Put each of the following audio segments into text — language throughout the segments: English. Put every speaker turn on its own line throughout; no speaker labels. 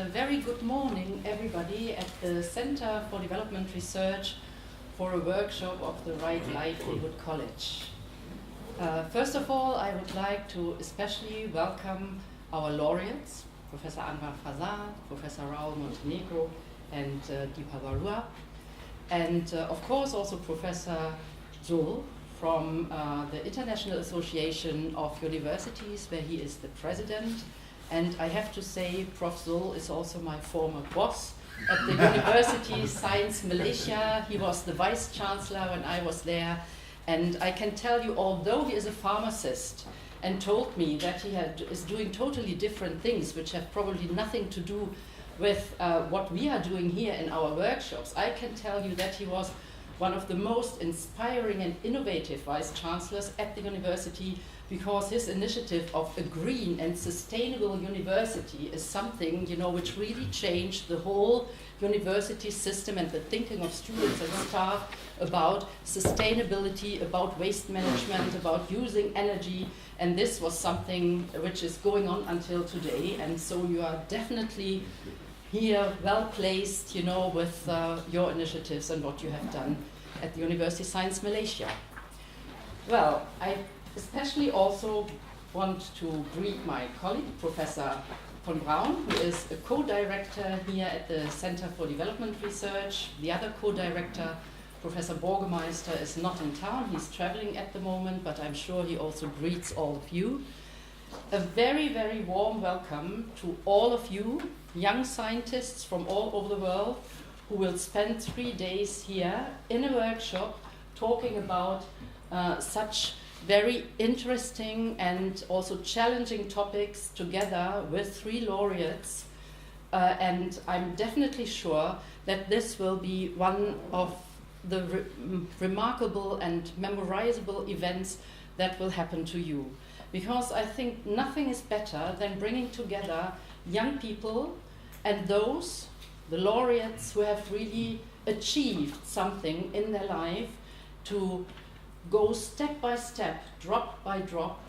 A very good morning, everybody, at the Center for Development Research for a workshop of the Right Livelihood College. First of all, I would like to especially welcome our laureates, Professor Razak, Professor Raul Montenegro, and Dipal Barua, and of course also Professor Abdul from the International Association of Universities, where he is the president. And I have to say, Prof. Dzul is also my former boss at the University Science Malaysia. He was the vice chancellor when I was there. And I can tell you, although he is a pharmacist and told me that he is doing totally different things, which have probably nothing to do with what we are doing here in our workshops, I can tell you that he was one of the most inspiring and innovative vice chancellors at the university, because his initiative of a green and sustainable university is something, which really changed the whole university system and the thinking of students and staff about sustainability, about waste management, about using energy, and this was something which is going on until today. And so you are definitely here well placed, with your initiatives and what you have done at the University Science Malaysia. Well, I especially also want to greet my colleague, Professor von Braun, who is a co-director here at the Center for Development Research. The other co-director, Professor Borgemeister, is not in town. He's traveling at the moment, but I'm sure he also greets all of you. A very, very warm welcome to all of you, young scientists from all over the world, who will spend 3 days here in a workshop talking about such very interesting and also challenging topics together with 3 laureates. And I'm definitely sure that this will be one of the remarkable and memorizable events that will happen to you. Because I think nothing is better than bringing together young people and the laureates who have really achieved something in their life, to go step by step, drop by drop,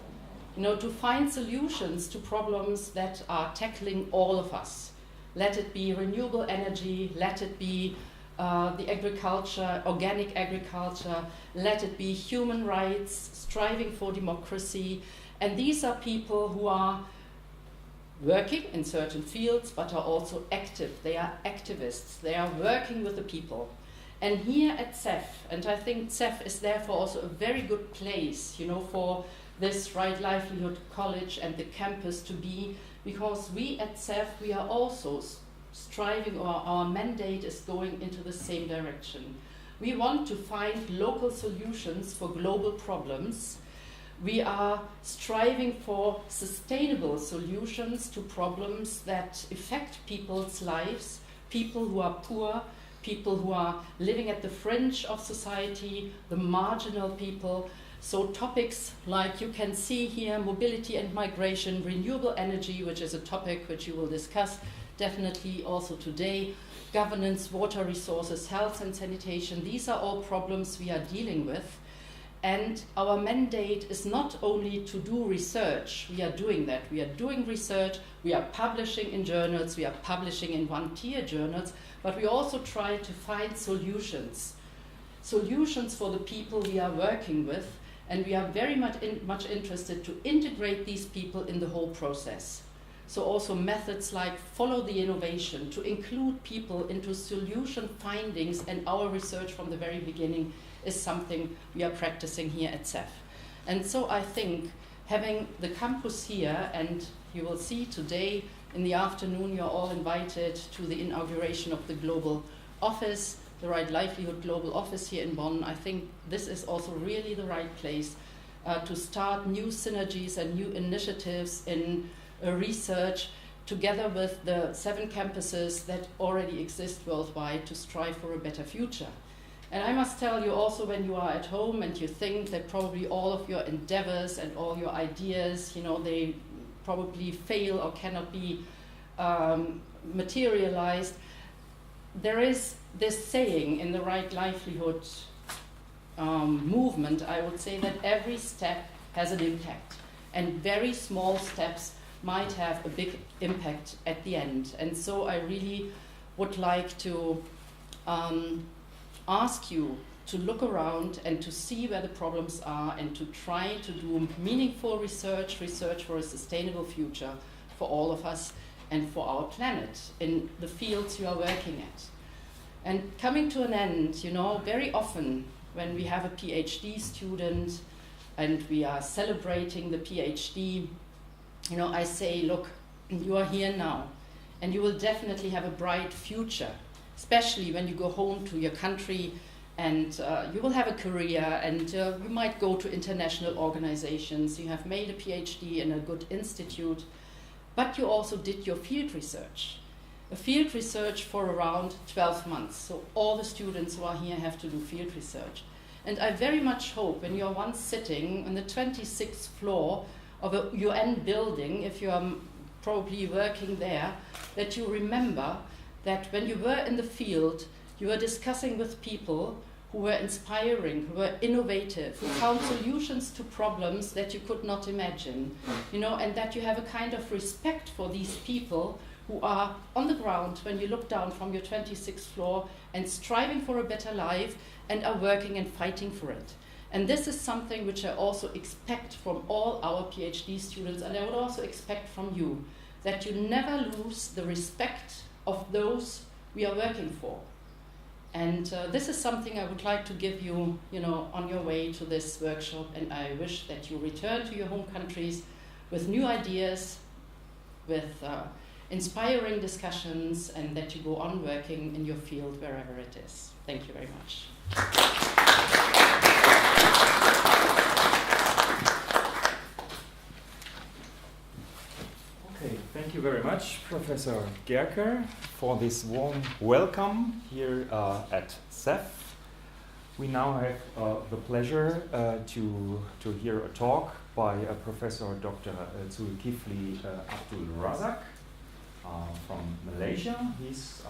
to find solutions to problems that are tackling all of us. Let it be renewable energy, let it be the agriculture, organic agriculture, let it be human rights, striving for democracy. And these are people who are working in certain fields, but are also active. They are activists. They are working with the people. And here at CEF, and I think CEF is therefore also a very good place, for this Right Livelihood College and the campus to be, because we at CEF, we are also striving, or our mandate is going into the same direction. We want to find local solutions for global problems. We are striving for sustainable solutions to problems that affect people's lives, people who are poor, people who are living at the fringe of society, the marginal people. So topics like you can see here, mobility and migration, renewable energy, which is a topic which you will discuss definitely also today, governance, water resources, health and sanitation. These are all problems we are dealing with. And our mandate is not only to do research. We are doing that. We are doing research. We are publishing in journals. We are publishing in one-tier journals. But we also try to find solutions for the people we are working with. And we are very much interested to integrate these people in the whole process. So also methods like follow the innovation, to include people into solution findings, and our research from the very beginning is something we are practicing here at CEF. And so I think having the campus here, and you will see today in the afternoon you're all invited to the inauguration of the global office, the Right Livelihood Global Office here in Bonn. I think this is also really the right place to start new synergies and new initiatives in research, together with the 7 campuses that already exist worldwide, to strive for a better future. And I must tell you also, when you are at home and you think that probably all of your endeavors and all your ideas, they probably fail or cannot be materialized, there is this saying in the Right Livelihood movement, I would say, that every step has an impact, and very small steps might have a big impact at the end. And so I really would like to ask you to look around and to see where the problems are and to try to do meaningful research for a sustainable future for all of us and for our planet in the fields you are working at. And coming to an end, you know, very often when we have a PhD student and we are celebrating the PhD, you know, I say, look, you are here now and you will definitely have a bright future, especially when you go home to your country and you will have a career and you might go to international organizations. You have made a PhD in a good institute, but you also did your field research. A field research for around 12 months. So all the students who are here have to do field research. And I very much hope when you're once sitting on the 26th floor of a UN building, if you are probably working there, that you remember that when you were in the field, you were discussing with people who were inspiring, who were innovative, who found solutions to problems that you could not imagine, you know, and that you have a kind of respect for these people who are on the ground when you look down from your 26th floor and striving for a better life and are working and fighting for it. And this is something which I also expect from all our PhD students, and I would also expect from you, that you never lose the respect of those we are working for. And this is something I would like to give you, you know, on your way to this workshop, and I wish that you return to your home countries with new ideas, with inspiring discussions, and that you go on working in your field wherever it is. Thank you very much.
Okay, thank you very much, Professor Gerke, for this warm welcome here at CEF. We now have the pleasure to hear a talk by Professor Dr. Dzulkifli Abdul Razak from Malaysia. He's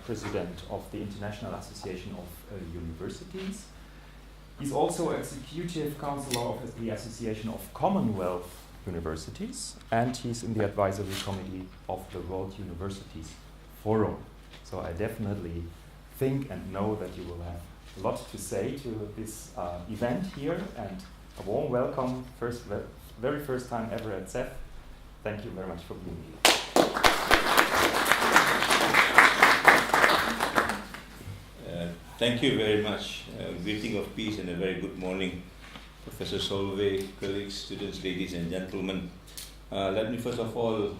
president of the International Association of Universities. He's also executive counselor of the Association of Commonwealth Universities, and he's in the advisory committee of the World Universities Forum. So I definitely think and know that you will have a lot to say to this event here, and a warm welcome, very first time ever at CEF. Thank you very much for being here.
Thank you very much. Greeting of peace and a very good morning, Professor Solvay, colleagues, students, ladies and gentlemen. Let me first of all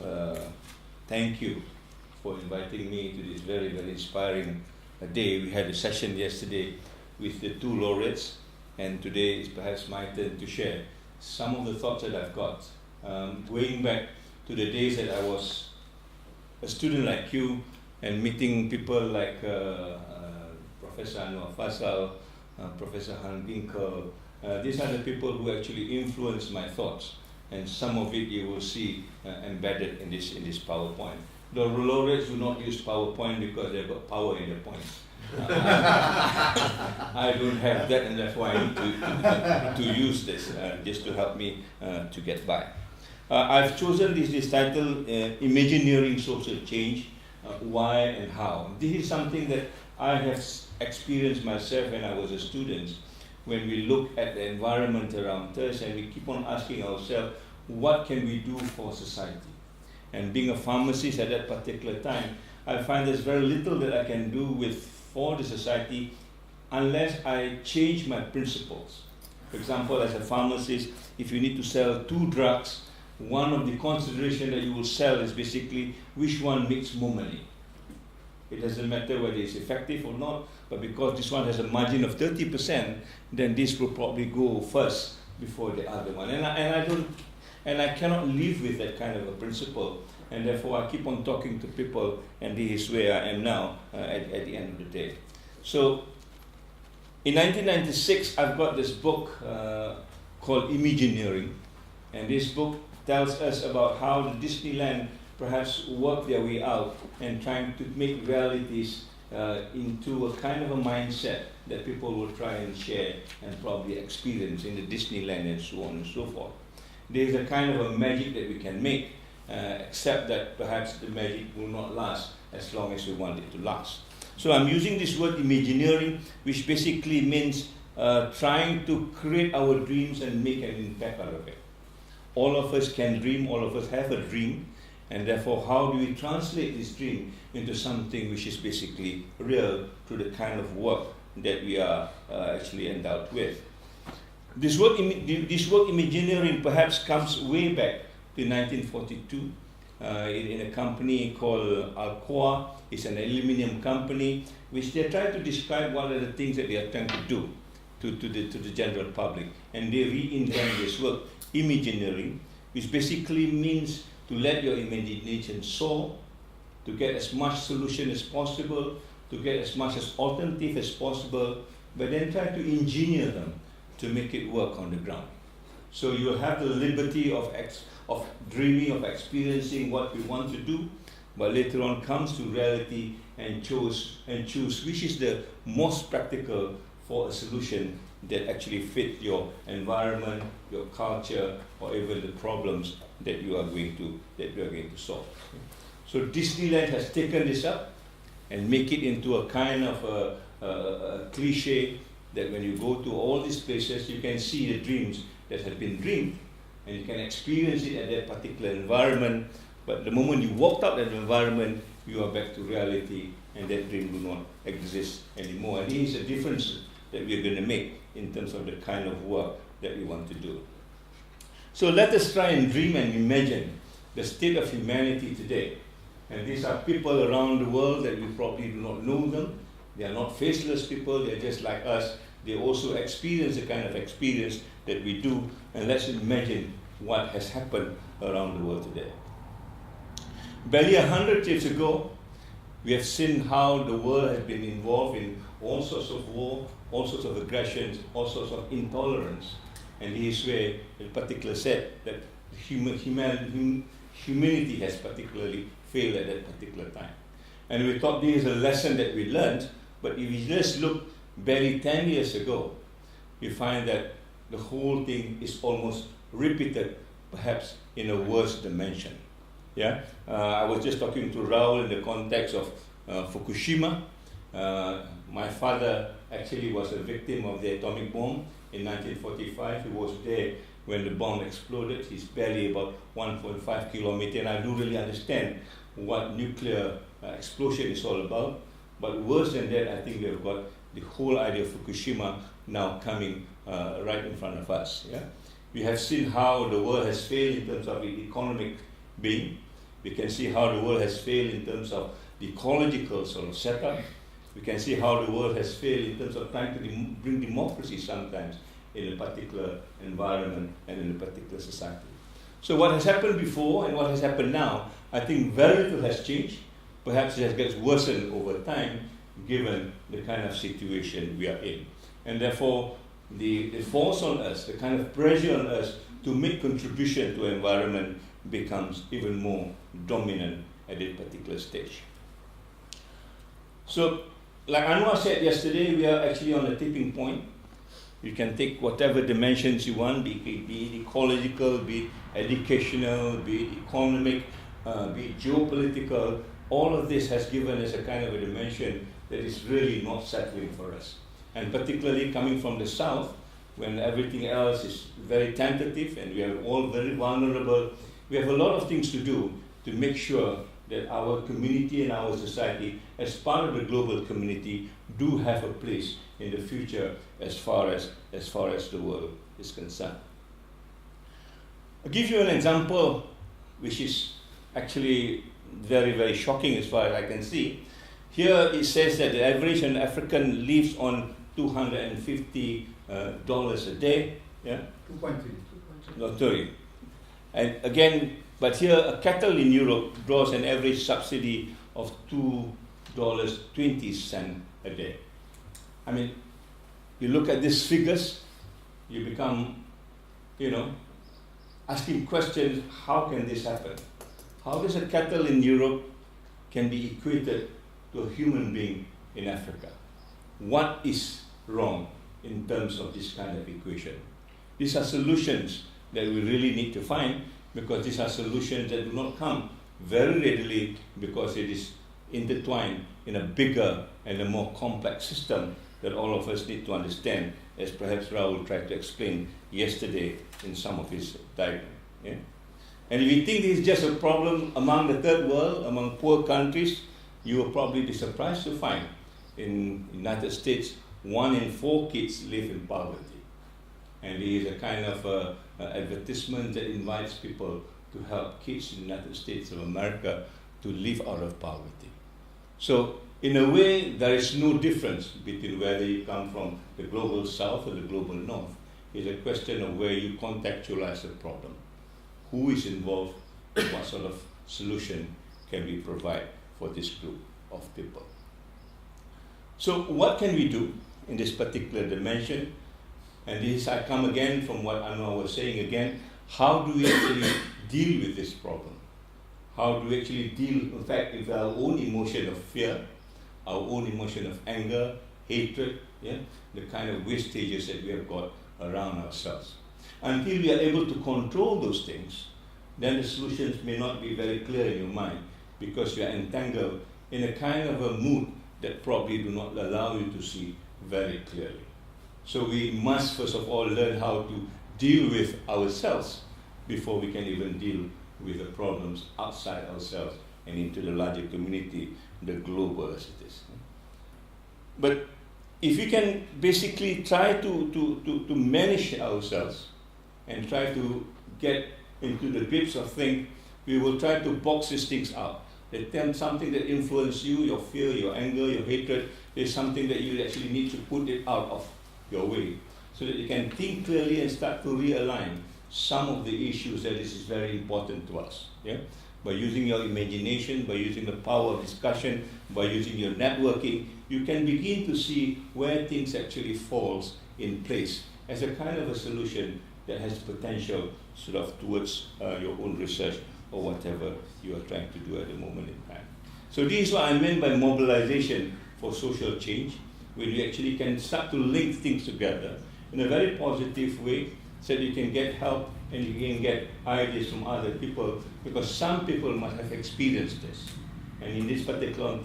thank you for inviting me to this very, very inspiring day. We had a session yesterday with the two laureates, and today is perhaps my turn to share some of the thoughts that I've got. Going back to the days that I was a student like you and meeting people like Professor Anwar Faisal, Professor Han Binkel. These are the people who actually influenced my thoughts, and some of it you will see embedded in this PowerPoint. The laureates do not use PowerPoint because they've got power in their points. I don't have that, and that's why I need to use this just to help me to get by. I've chosen this title, Imagineering Social Change, Why and How. This is something that I have experienced myself when I was a student, when we look at the environment around us and we keep on asking ourselves, what can we do for society? And being a pharmacist at that particular time, I find there's very little that I can do for the society unless I change my principles. For example, as a pharmacist, if you need to sell 2 drugs, one of the considerations that you will sell is basically which one makes more money. It doesn't matter whether it's effective or not, but because this one has a margin of 30%, then this will probably go first before the other one. And I cannot live with that kind of a principle, and therefore I keep on talking to people, and this is where I am now at the end of the day. So in 1996, I've got this book called Imagineering, and this book tells us about how the Disneyland perhaps work their way out and trying to make realities into a kind of a mindset that people will try and share and probably experience in the Disneyland and so on and so forth. there is a kind of a magic that we can make, except that perhaps the magic will not last as long as we want it to last. So I'm using this word Imagineering, which basically means trying to create our dreams and make an impact out of it. All of us can dream, all of us have a dream, and therefore how do we translate this dream into something which is basically real through the kind of work that we are actually endowed with. This work Imagineering perhaps comes way back to 1942 in a company called Alcoa. It's an aluminium company, which they try to describe what are the things that they are trying to do to the general public. And they reinvent this work, Imagineering, which basically means to let your imagination soar, to get as much solution as possible, to get as much as alternative as possible, but then try to engineer them to make it work on the ground. So you will have the liberty of dreaming, of experiencing what we want to do, but later on comes to reality and choose which is the most practical for a solution that actually fit your environment, your culture, or even the problems that you are going to solve. So Disneyland has taken this up and make it into a kind of a cliche that when you go to all these places, you can see the dreams that have been dreamed, and you can experience it at that particular environment. But the moment you walked out that environment, you are back to reality, and that dream will not exist anymore. And this is a difference that we are going to make in terms of the kind of work that we want to do. So let us try and dream and imagine the state of humanity today. And these are people around the world that we probably do not know them. They are not faceless people, they are just like us. They also experience the kind of experience that we do, and let's imagine what has happened around the world today. Barely 100 years ago, we have seen how the world has been involved in all sorts of war, all sorts of aggressions, all sorts of intolerance. And this is where in particular said that humanity has particularly failed at that particular time. And we thought this is a lesson that we learned, but if you just look barely 10 years ago, you find that the whole thing is almost repeated, perhaps in a worse dimension. Yeah, I was just talking to Raul in the context of Fukushima. My father actually was a victim of the atomic bomb in 1945. He was there when the bomb exploded. He's barely about 1.5 kilometers, and I don't really understand what nuclear explosion is all about. But worse than that, I think we have got the whole idea of Fukushima now coming right in front of us. Yeah? We have seen how the world has failed in terms of the economic being. We can see how the world has failed in terms of the ecological sort of setup. We can see how the world has failed in terms of trying to bring democracy sometimes in a particular environment and in a particular society. So what has happened before and what has happened now, I think very little has changed. Perhaps it has gets worsened over time given the kind of situation we are in. And therefore, the force on us, the kind of pressure on us to make contribution to environment becomes even more dominant at that particular stage. So, like Anwar said yesterday, we are actually on a tipping point. You can take whatever dimensions you want, be it ecological, be it educational, be it economic, be it geopolitical. All of this has given us a kind of a dimension that is really not settling for us. And particularly coming from the south, when everything else is very tentative and we are all very vulnerable, we have a lot of things to do to make sure that our community and our society, as part of the global community, do have a place in the future as far as the world is concerned. I'll give you an example which is actually very, very shocking as far as I can see. Here it says that the average African lives on $250 a day. Yeah? 2.3. Not 30. And again, but here a cattle in Europe draws an average subsidy of $2.20 a day. I mean, you look at these figures, you become, asking questions, how can this happen? How does a cattle in Europe can be equated to a human being in Africa? What is wrong in terms of this kind of equation? These are solutions that we really need to find, because these are solutions that do not come very readily, because it is intertwined in a bigger and a more complex system that all of us need to understand, as perhaps Rahul tried to explain yesterday in some of his diagram. Yeah? And if you think this is just a problem among the third world, among poor countries, you will probably be surprised to find in the United States, 1 in 4 kids live in poverty. And it is a kind of advertisement that invites people to help kids in the United States of America to live out of poverty. So, in a way, there is no difference between whether you come from the global south or the global north. It's a question of where you contextualize the problem. Who is involved, what sort of solution can we provide for this group of people. So what can we do in this particular dimension? And this, I come again from what Anwar was saying again, how do we actually deal with this problem? How do we actually deal, in fact, with our own emotion of fear, our own emotion of anger, hatred, yeah, the kind of wastages that we have got around ourselves. Until we are able to control those things, then the solutions may not be very clear in your mind, because you are entangled in a kind of a mood that probably do not allow you to see very clearly. So we must first of all learn how to deal with ourselves before we can even deal with the problems outside ourselves and into the larger community, the global as it is. But if we can basically try to manage ourselves and try to get into the grips of things, we will try to box these things out. There's something that influences you, your fear, your anger, your hatred, is something that you actually need to put it out of your way, so that you can think clearly and start to realign some of the issues that is very important to us. Yeah? By using your imagination, by using the power of discussion, by using your networking, you can begin to see where things actually falls in place as a kind of a solution that has potential sort of towards your own research or whatever you are trying to do at the moment in time. So this is what I meant by mobilization for social change, when you actually can start to link things together in a very positive way, so that you can get help and you can get ideas from other people, because some people must have experienced this. And in this particular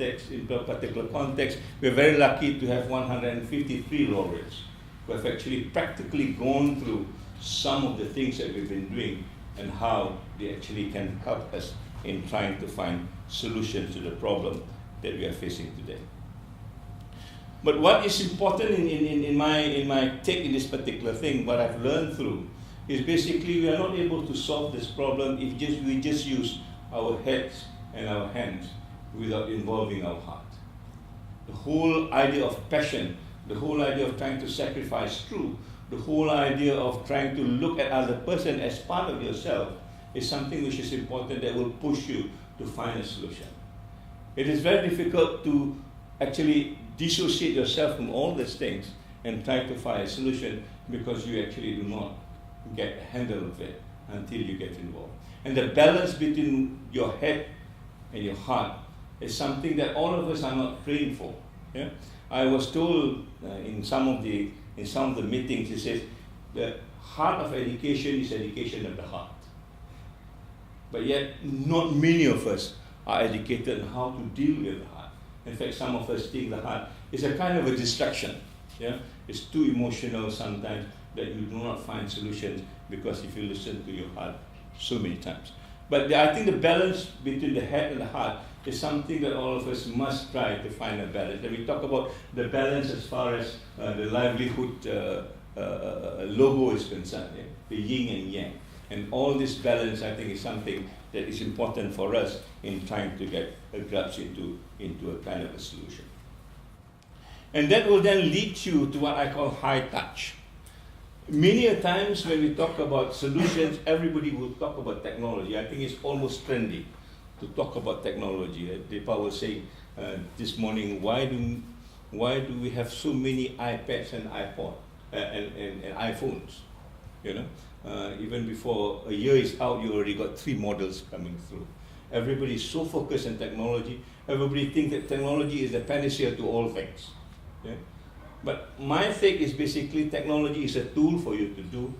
context, we're very lucky to have 153 laureates who have actually practically gone through some of the things that we've been doing and how they actually can help us in trying to find solutions to the problem that we are facing today. But what is important in my take in this particular thing, what I've learned through, is basically we are not able to solve this problem if we just use our heads and our hands without involving our heart. The whole idea of passion, the whole idea of trying to sacrifice true, the whole idea of trying to look at other person as part of yourself is something which is important, that will push you to find a solution. It is very difficult to actually dissociate yourself from all these things and try to find a solution, because you actually do not get a handle of it until you get involved. And the balance between your head and your heart is something that all of us are not trained for. Yeah? I was told in some of the meetings, it says the heart of education is education of the heart. But yet, not many of us are educated on how to deal with the heart. In fact, some of us think the heart is a kind of a distraction. Yeah? It's too emotional sometimes that you do not find solutions, because if you listen to your heart so many times. But I think the balance between the head and the heart is something that all of us must try to find a balance. And we talk about the balance as far as the livelihood logo is concerned, yeah? The yin and yang. And all this balance, I think, is something that is important for us in trying to get a grasp into a kind of a solution. And that will then lead you to what I call high touch. Many a times when we talk about solutions, everybody will talk about technology. I think it's almost trendy to talk about technology. Dipal was saying this morning, why do we have so many iPads and iPod and iPhones? You know, even before a year is out, you already got 3 models coming through. Everybody is so focused on technology. Everybody thinks that technology is the panacea to all things. Yeah? But my take is basically technology is a tool for you to do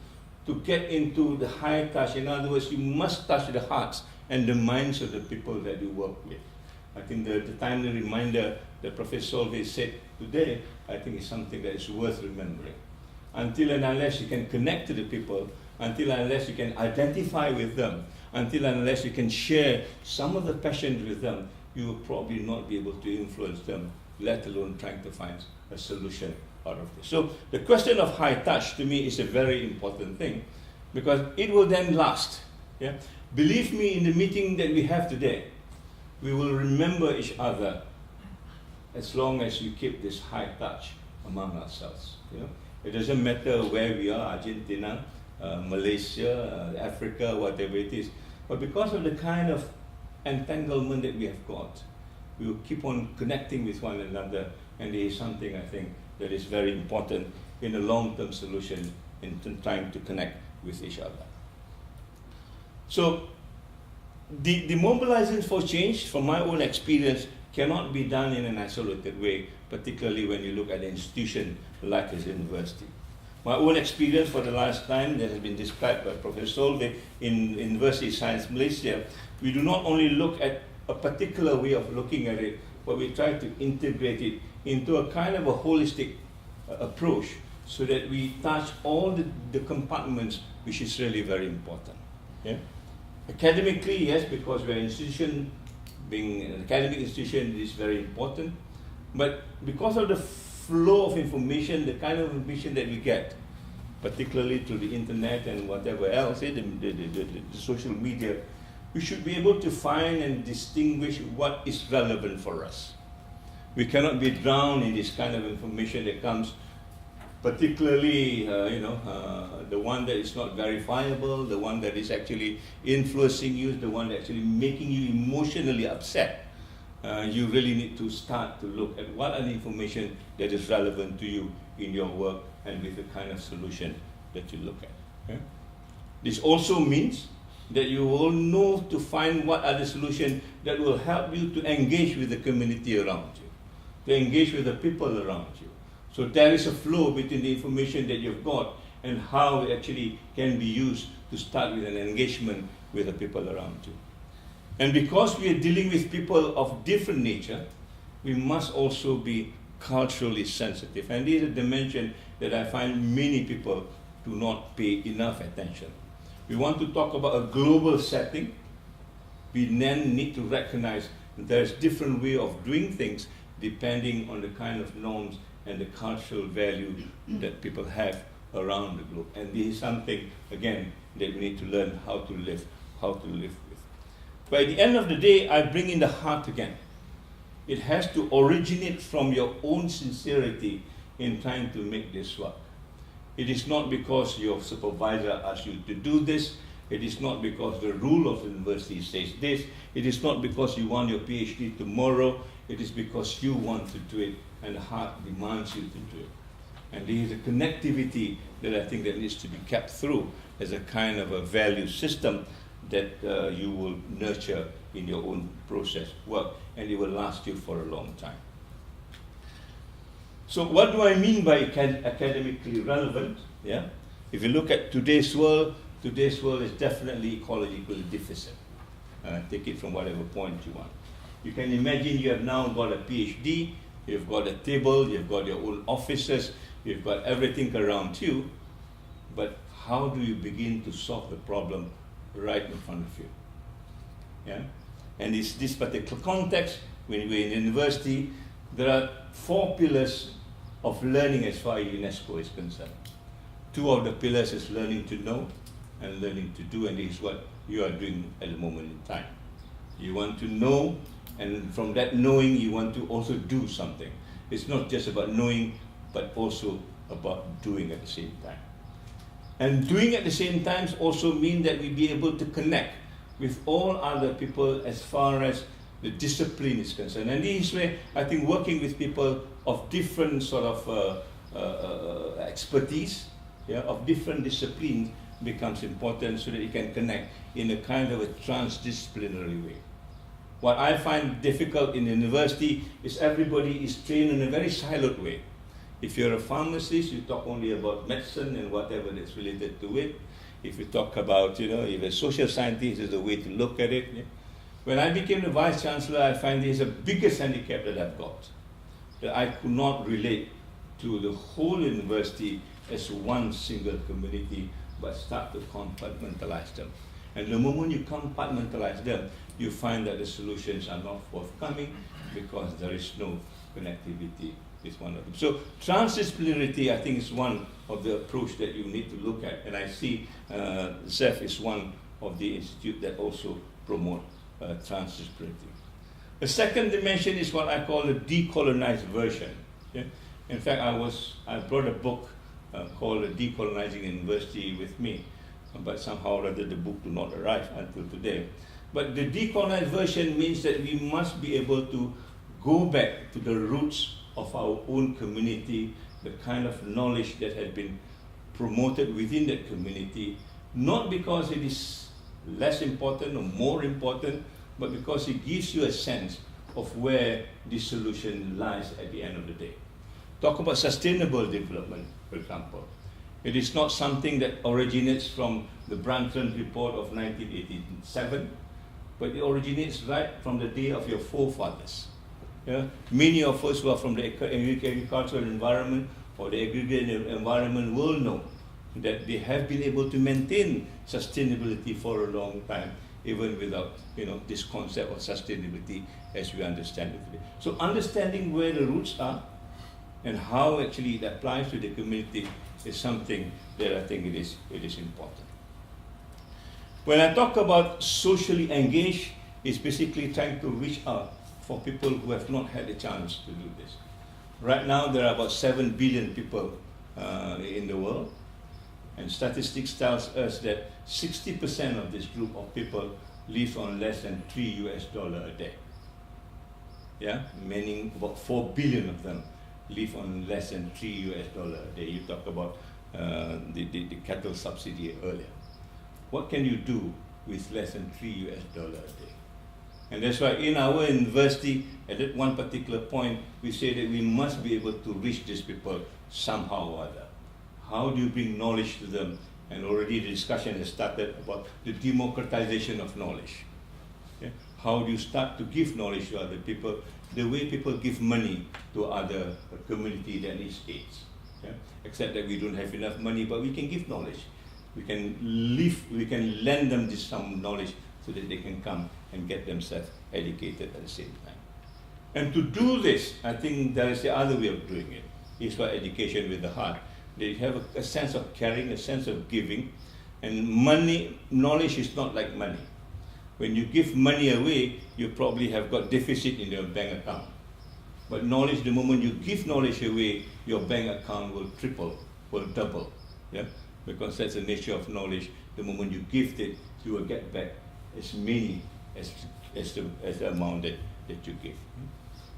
to get into the high touch. In other words, you must touch the hearts and the minds of the people that you work with. I think the timely reminder that Professor Solvay said today, I think is something that is worth remembering. Until and unless you can connect to the people, until and unless you can identify with them, until and unless you can share some of the passion with them, you will probably not be able to influence them, let alone trying to find a solution out of this. So the question of high touch to me is a very important thing, because it will then last. Yeah? Believe me, in the meeting that we have today, we will remember each other as long as we keep this high touch among ourselves. You know? It doesn't matter where we are, Argentina, Malaysia, Africa, whatever it is. But because of the kind of entanglement that we have got, we will keep on connecting with one another, and it is something I think that is very important in a long-term solution in trying to connect with each other. So the mobilizing for change, from my own experience, cannot be done in an isolated way, particularly when you look at an institution like a university. My own experience for the last time that has been described by Professor Solvay in University Science Malaysia, we do not only look at a particular way of looking at it, but we try to integrate it into a kind of a holistic approach so that we touch all the compartments, which is really very important. Yeah? Academically, yes, because we're an institution, being an academic institution is very important, but because of the flow of information, the kind of information that we get, particularly through the internet and whatever else, the social media, we should be able to find and distinguish what is relevant for us. We cannot be drowned in this kind of information that comes, particularly the one that is not verifiable, the one that is actually influencing you, the one that actually making you emotionally upset. You really need to start to look at what are the information that is relevant to you in your work and with the kind of solution that you look at. Okay? This also means that you will know to find what are the solutions that will help you to engage with the community around you, to engage with the people around you. So there is a flow between the information that you've got and how it actually can be used to start with an engagement with the people around you. And because we are dealing with people of different nature, we must also be culturally sensitive. And this is a dimension that I find many people do not pay enough attention. We want to talk about a global setting. We then need to recognize that there's different way of doing things depending on the kind of norms and the cultural value that people have around the globe. And this is something, again, that we need to learn how to live with. But at the end of the day, I bring in the heart again. It has to originate from your own sincerity in trying to make this work. It is not because your supervisor asks you to do this. It is not because the rule of the university says this. It is not because you want your PhD tomorrow. It is because you want to do it and the heart demands you to do it. And there is a connectivity that I think that needs to be kept through as a kind of a value system that you will nurture in your own process work, and it will last you for a long time. So what do I mean by academically relevant? Yeah? If you look at today's world is definitely ecologically deficit. Take it from whatever point you want. You can imagine you have now got a PhD, you've got a table, you've got your own offices, you've got everything around you, but how do you begin to solve the problem right in front of you? Yeah? And in this particular context, when we're in university, there are 4 pillars of learning as far as UNESCO is concerned. 2 of the pillars is learning to know and learning to do, and this is what you are doing at the moment in time. You want to know, and from that knowing, you want to also do something. It's not just about knowing, but also about doing at the same time. And doing at the same time also means that we be able to connect with all other people as far as the discipline is concerned. And this is where I think working with people of different sort of expertise, of different disciplines becomes important so that you can connect in a kind of a transdisciplinary way. What I find difficult in university is everybody is trained in a very siloed way. If you're a pharmacist, you talk only about medicine and whatever that's related to it. if you talk about, if a social scientist is the way to look at it. Yeah. When I became the Vice Chancellor, I find this is the biggest handicap that I've got, that I could not relate to the whole university as one single community, but start to compartmentalize them. And the moment you compartmentalize them, you find that the solutions are not forthcoming because there is no connectivity with one of them. So transdisciplinarity, I think, is one of the approach that you need to look at. And I see ZEF is one of the institutes that also promote transdisciplinarity. The second dimension is what I call the decolonized version. Yeah? In fact, I brought a book called Decolonizing University with me, but somehow or other the book did not arrive until today. But the decolonized version means that we must be able to go back to the roots of our own community, the kind of knowledge that has been promoted within that community, not because it is less important or more important, but because it gives you a sense of where the solution lies at the end of the day. Talk about sustainable development, for example. It is not something that originates from the Brundtland Report of 1987, but it originates right from the day of your forefathers. Yeah? Many of us who are from the agricultural environment or the aggregate environment will know that they have been able to maintain sustainability for a long time, even without this concept of sustainability as we understand it today. So understanding where the roots are and how actually it applies to the community is something that I think it is important. When I talk about socially engaged, it's basically trying to reach out for people who have not had a chance to do this. Right now, there are about 7 billion people in the world, and statistics tells us that 60% of this group of people live on less than $3 a day. Yeah, meaning about 4 billion of them live on less than $3 a day. You talk about the cattle subsidy earlier. What can you do with less than $3 a day? And that's why in our university, at that one particular point, we say that we must be able to reach these people somehow or other. How do you bring knowledge to them? And already the discussion has started about the democratization of knowledge. Okay? How do you start to give knowledge to other people the way people give money to other community that needs aids? Okay? Except that we don't have enough money, but we can give knowledge. We can lend them some knowledge so that they can come and get themselves educated at the same time. And to do this, I think there is the other way of doing it. It's for education with the heart. They have a sense of caring, a sense of giving, and knowledge is not like money. When you give money away, you probably have got deficit in your bank account. But knowledge, the moment you give knowledge away, your bank account will triple, will double. Yeah? Because that's the nature of knowledge. The moment you give it, you will get back as many as the amount that you give.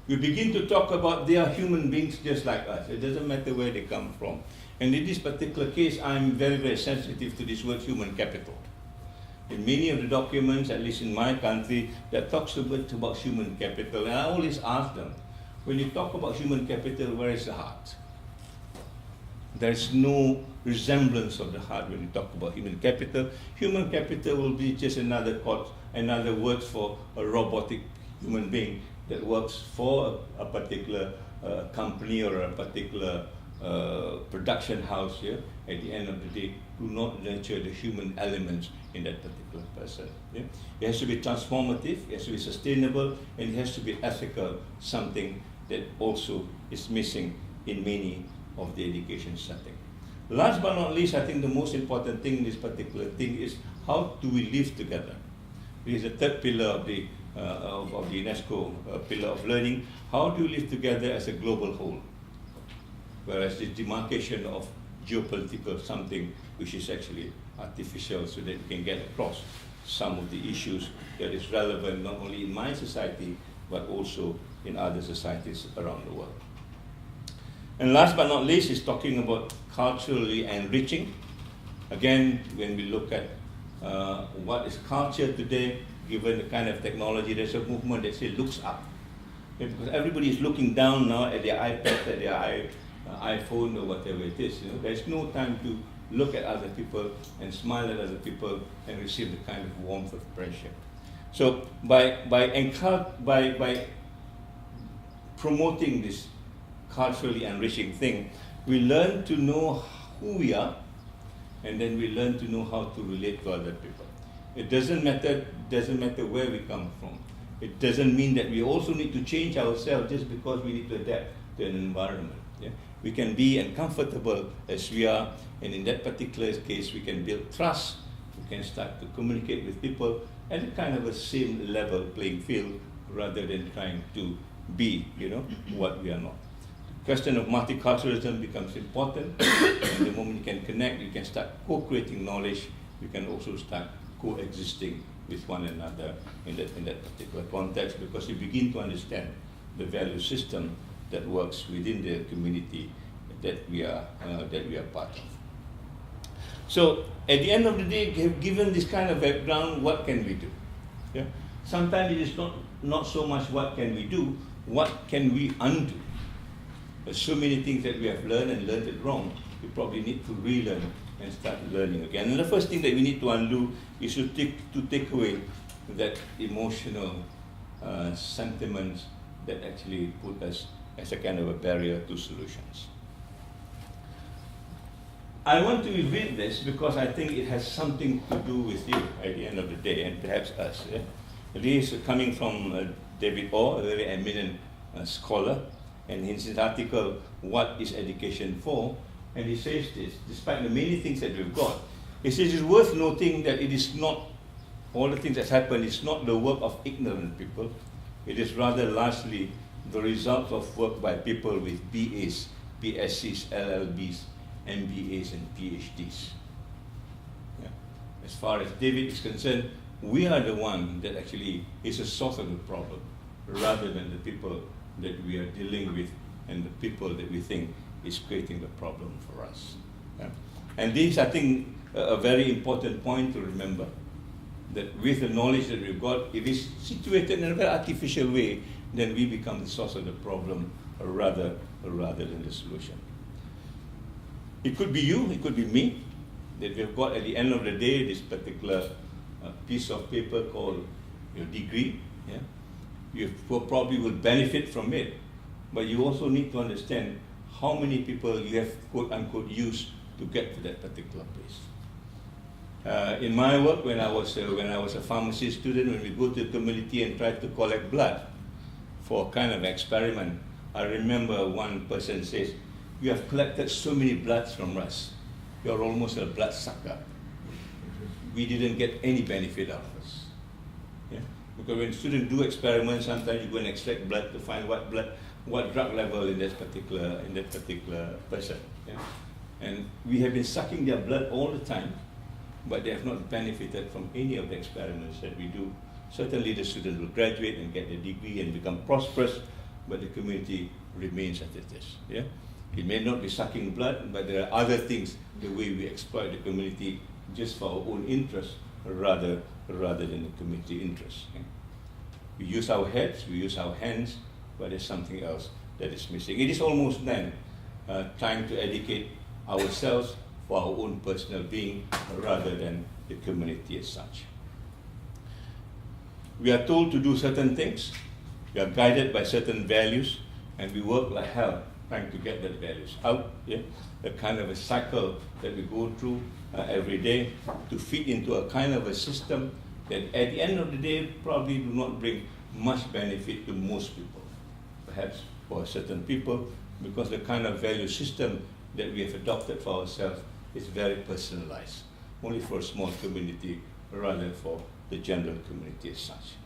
We begin to talk about they are human beings just like us. It doesn't matter where they come from. And in this particular case, I'm very, very sensitive to this word human capital. In many of the documents, at least in my country, that talks a bit about human capital. And I always ask them, when you talk about human capital, where is the heart? There is no resemblance of the heart when you talk about human capital. Human capital will be just another word for a robotic human being that works for a particular company or a particular production house here. At the end of the day, do not nurture the human elements in that particular person. Yeah? It has to be transformative, it has to be sustainable, and it has to be ethical, something that also is missing in many of the education setting. Last but not least, I think the most important thing in this particular thing is how do we live together? It is the third pillar of the UNESCO pillar of learning. How do we live together as a global whole? Whereas the demarcation of geopolitical something which is actually artificial so that we can get across some of the issues that is relevant not only in my society but also in other societies around the world. And last but not least is talking about culturally enriching. Again, when we look at what is culture today, given the kind of technology, there's a movement that says looks up. Okay, because everybody is looking down now at their iPad, at their iPhone or whatever it is. There's no time to look at other people and smile at other people and receive the kind of warmth of friendship. So by promoting this culturally enriching thing, we learn to know who we are, and then we learn to know how to relate to other people. It doesn't matter where we come from. It doesn't mean that we also need to change ourselves just because we need to adapt to an environment. Yeah? We can be uncomfortable as we are, and in that particular case, we can build trust. We can start to communicate with people at a kind of a same level playing field, rather than trying to be, what we are not. The question of multiculturalism becomes important. And the moment you can connect, you can start co-creating knowledge. You can also start coexisting with one another in that particular context, because you begin to understand the value system that works within the community that we are part of. So at the end of the day, given this kind of background, what can we do? Yeah? Sometimes it is not so much what can we do, what can we undo? There's so many things that we have learned and learned it wrong. We probably need to relearn and start learning again. And the first thing that we need to undo is to take away that emotional sentiments that actually put us as a kind of a barrier to solutions. I want to read this because I think it has something to do with you at the end of the day, and perhaps us. Yeah? This is coming from David Orr, a very eminent scholar, and in his article, What is Education For? And he says this, despite the many things that we've got, he says it's worth noting that it is not, all the things that happen is not the work of ignorant people. It is rather largely the result of work by people with BAs, BScs, LLBs, MBAs, and PhDs. Yeah. As far as David is concerned, we are the one that actually is the source of the problem, rather than the people that we are dealing with and the people that we think is creating the problem for us. Yeah. And this, I think, a very important point to remember, that with the knowledge that we've got, if it's situated in a very artificial way, then we become the source of the problem rather than the solution. It could be you, it could be me, that we've got at the end of the day this particular piece of paper called your degree. Yeah? You probably will benefit from it, but you also need to understand how many people you have quote unquote used to get to that particular place. In my work, when I was a pharmacy student, when we go to the community and try to collect blood for a kind of experiment, I remember one person says, "You have collected so many bloods from us. You're almost a blood sucker. We didn't get any benefit out of us." Yeah? Because when students do experiments, sometimes you go and extract blood to find what drug level in that particular person. Yeah? And we have been sucking their blood all the time, but they have not benefited from any of the experiments that we do. Certainly the students will graduate and get their degree and become prosperous, but the community remains as it is. Yeah? It may not be sucking blood, but there are other things, the way we exploit the community just for our own interest rather than the community interest. Yeah? We use our heads, we use our hands, but there's something else that is missing. It is almost then trying to educate ourselves for our own personal being rather than the community as such. We are told to do certain things, we are guided by certain values, and we work like hell trying to get that values out. Yeah? The kind of a cycle that we go through every day to fit into a kind of a system that at the end of the day probably do not bring much benefit to most people. Perhaps for certain people, because the kind of value system that we have adopted for ourselves is very personalized, only for a small community rather than for the general community as such.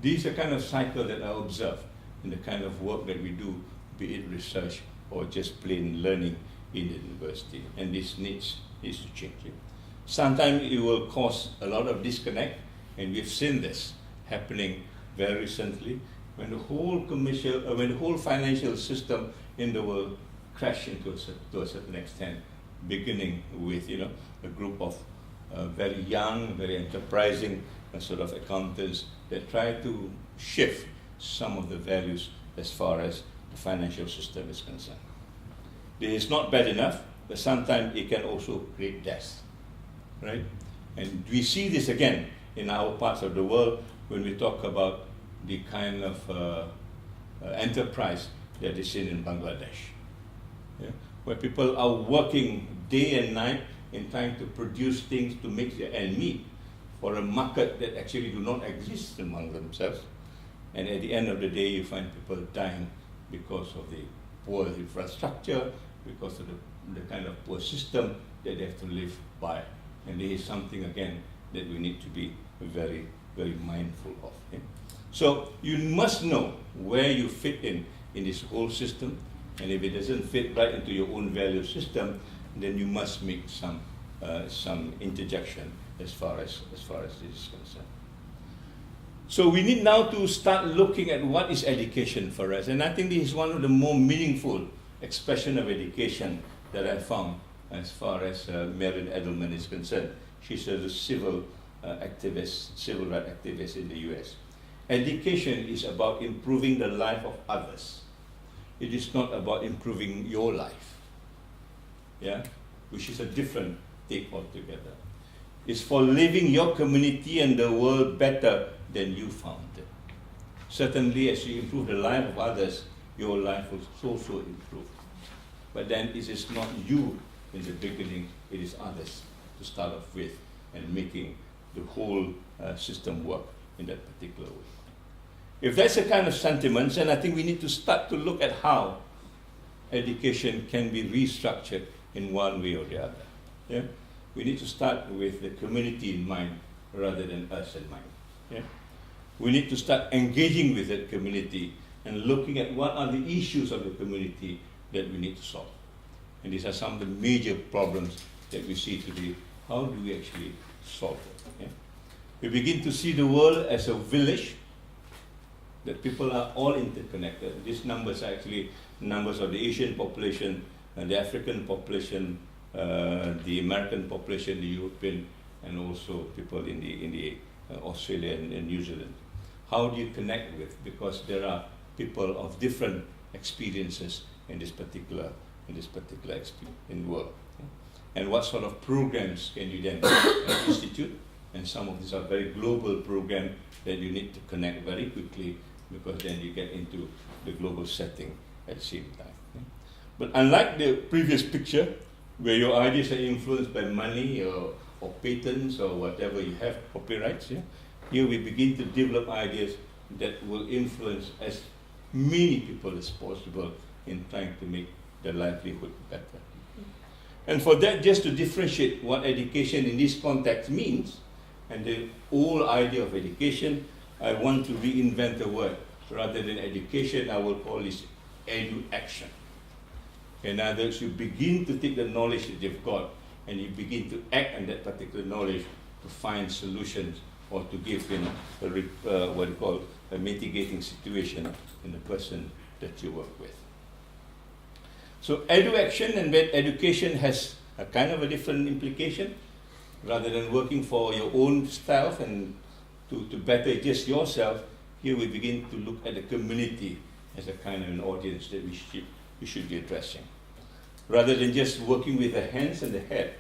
These are kind of cycle that I observe in the kind of work that we do, be it research or just plain learning in the university, and this needs to change. Sometimes it will cause a lot of disconnect, and we've seen this happening very recently when the whole financial system in the world crashed to a certain extent, beginning with a group of very young, very enterprising sort of accountants that try to shift some of the values as far as the financial system is concerned. This is not bad enough. but sometimes it can also create death, right? And we see this again in our parts of the world when we talk about the kind of enterprise that is seen in Bangladesh, yeah? Where people are working day and night in trying to produce things to make their end meet for a market that actually do not exist among themselves. And at the end of the day, you find people dying because of the poor infrastructure, because of the kind of poor system that they have to live by. And this is something, again, that we need to be very, very mindful of. Yeah? So you must know where you fit in this whole system, and if it doesn't fit right into your own value system, then you must make some interjection as far as this is concerned. So we need now to start looking at what is education for us, and I think this is one of the more meaningful expression of education that I found as far as Marian Edelman is concerned. She's a civil activist, civil rights activist in the US. Education is about improving the life of others. It is not about improving your life, yeah, which is a different take altogether. It's for living your community and the world better than you found it. Certainly, as you improve the life of others, your life will also improve. But then it is not you in the beginning, it is others to start off with, and making the whole system work in that particular way. If that's the kind of sentiments, then I think we need to start to look at how education can be restructured in one way or the other. Yeah? We need to start with the community in mind rather than us in mind. Yeah? We need to start engaging with that community and looking at what are the issues of the community that we need to solve. And these are some of the major problems that we see today. How do we actually solve it? Yeah? We begin to see the world as a village, that people are all interconnected. These numbers are actually numbers of the Asian population, the African population, the American population, the European, and also people in the Australia and New Zealand. How do you connect with? Because there are people of different experiences in this particular world. And what sort of programs can you then institute? And some of these are very global programs that you need to connect very quickly, because then you get into the global setting at the same time. Yeah? But unlike the previous picture, where your ideas are influenced by money or patents or whatever you have, copyrights, yeah? Here we begin to develop ideas that will influence as many people as possible in trying to make their livelihood better. And for that, just to differentiate what education in this context means, and the whole idea of education, I want to reinvent the word. Rather than education, I will call this edu-action. In other words, you begin to take the knowledge that you've got and you begin to act on that particular knowledge to find solutions or to give, what you call a mitigating situation in the person that you work with. So edu-action and education has a kind of a different implication. Rather than working for your own self and to better just yourself, here we begin to look at the community as a kind of an audience that we should be addressing. Rather than just working with the hands and the head,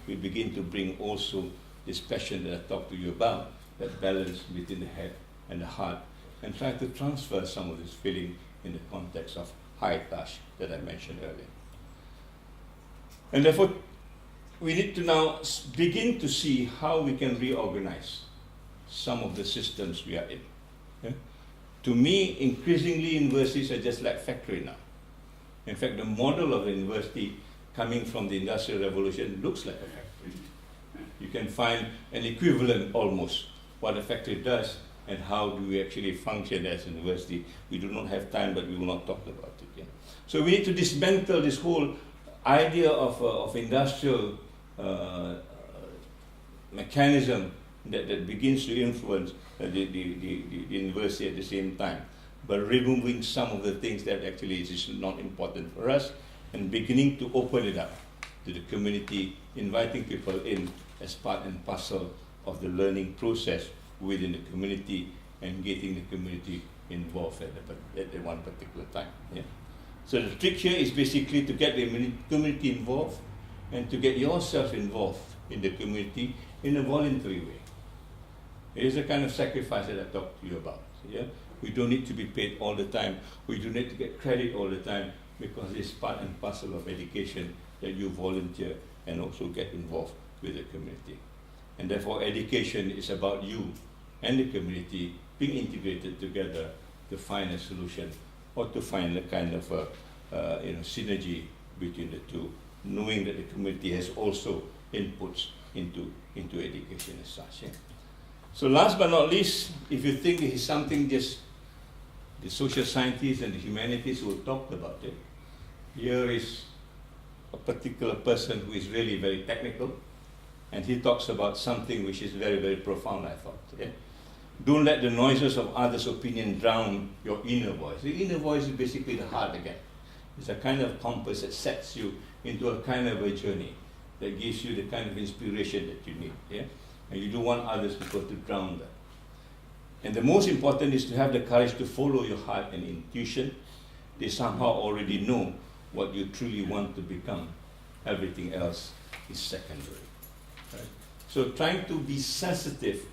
we begin to bring also this passion that I talked to you about, that balance between the head and the heart, and try to transfer some of this feeling in the context of high touch that I mentioned earlier. And therefore, we need to now begin to see how we can reorganize some of the systems we are in. Yeah? To me, increasingly, universities are just like factory now. In fact, the model of a university coming from the Industrial Revolution looks like a factory. You can find an equivalent almost, what a factory does and how do we actually function as a university. We do not have time, but we will not talk about it. Yeah? So we need to dismantle this whole idea of industrial mechanism that begins to influence the university at the same time, but removing some of the things that actually is not important for us and beginning to open it up to the community, inviting people in as part and parcel of the learning process within the community and getting the community involved at one particular time. Yeah? So the trick here is basically to get the community involved and to get yourself involved in the community in a voluntary way. It is a kind of sacrifice that I talked to you about. Yeah? We don't need to be paid all the time. We don't need to get credit all the time, because it's part and parcel of education that you volunteer and also get involved with the community. And therefore, education is about you and the community being integrated together to find a solution, or to find a kind of synergy between the two, knowing that the community has also inputs into education as such. Yeah? So last but not least, if you think it is something just the social scientists and the humanities will talk about it, here is a particular person who is really very technical, and he talks about something which is very, very profound, I thought. Yeah? Don't let the noises of others' opinion drown your inner voice. The inner voice is basically the heart again. It's a kind of compass that sets you into a kind of a journey that gives you the kind of inspiration that you need. Yeah? And you don't want others to drown that. And the most important is to have the courage to follow your heart and intuition. They somehow already know what you truly want to become. Everything else is secondary. Right? So trying to be sensitive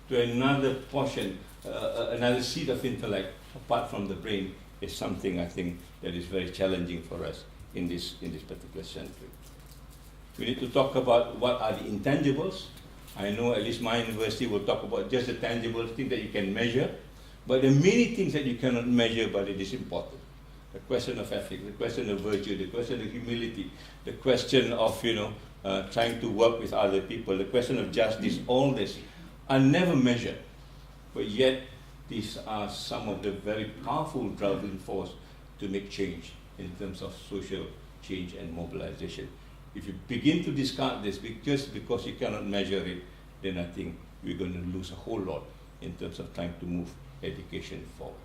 to another portion, another seed of intellect apart from the brain is something I think that is very challenging for us in this particular century. We need to talk about what are the intangibles. I know at least my university will talk about just the tangible things that you can measure, but there are many things that you cannot measure, but it is important. The question of ethics, the question of virtue, the question of humility, the question of trying to work with other people, the question of justice, all this are never measured, but yet these are some of the very powerful driving force to make change in terms of social change and mobilization. If you begin to discard this just because you cannot measure it, then I think we're going to lose a whole lot in terms of trying to move education forward.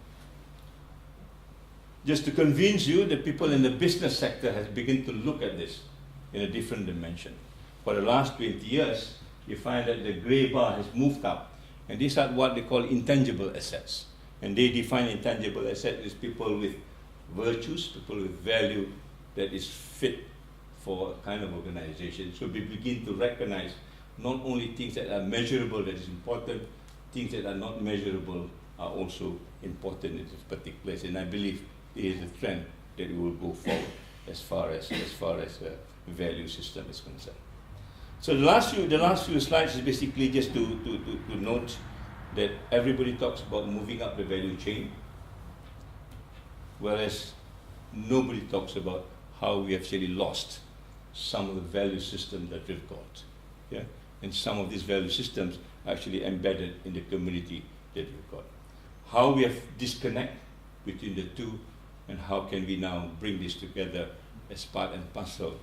Just to convince you, the people in the business sector has begun to look at this in a different dimension. For the last 20 years, you find that the gray bar has moved up, and these are what they call intangible assets. And they define intangible assets as people with virtues, people with value that is fit for a kind of organization. So we begin to recognize not only things that are measurable that is important, things that are not measurable are also important in this particular place. And I believe it is a trend that we will go forward as far as value system is concerned. So the last few slides is basically just to note that everybody talks about moving up the value chain, whereas nobody talks about how we actually lost some of the value systems that we've got. Yeah? And some of these value systems are actually embedded in the community that we've got. How we have disconnect between the two, and how can we now bring this together as part and parcel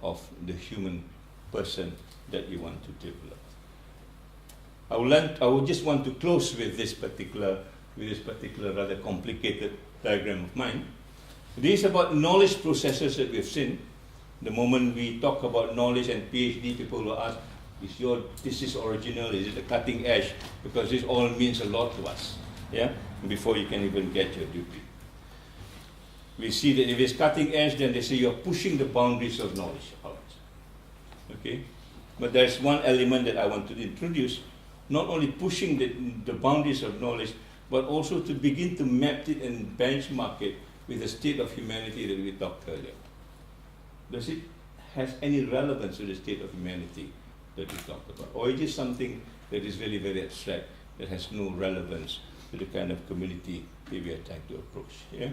of the human person that we want to develop. I would just want to close with this particular rather complicated diagram of mine. This is about knowledge processes that we've seen. The moment we talk about knowledge and PhD, people will ask, is your thesis original? Is it a cutting edge? Because this all means a lot to us. Yeah? Before you can even get your degree. We see that if it's cutting edge, then they say you're pushing the boundaries of knowledge out. Okay? But there's one element that I want to introduce, not only pushing the boundaries of knowledge, but also to begin to map it and benchmark it with the state of humanity that we talked earlier. Does it have any relevance to the state of humanity that we talked about? Or is it something that is very, very abstract, that has no relevance to the kind of community that we are trying to approach? Yeah?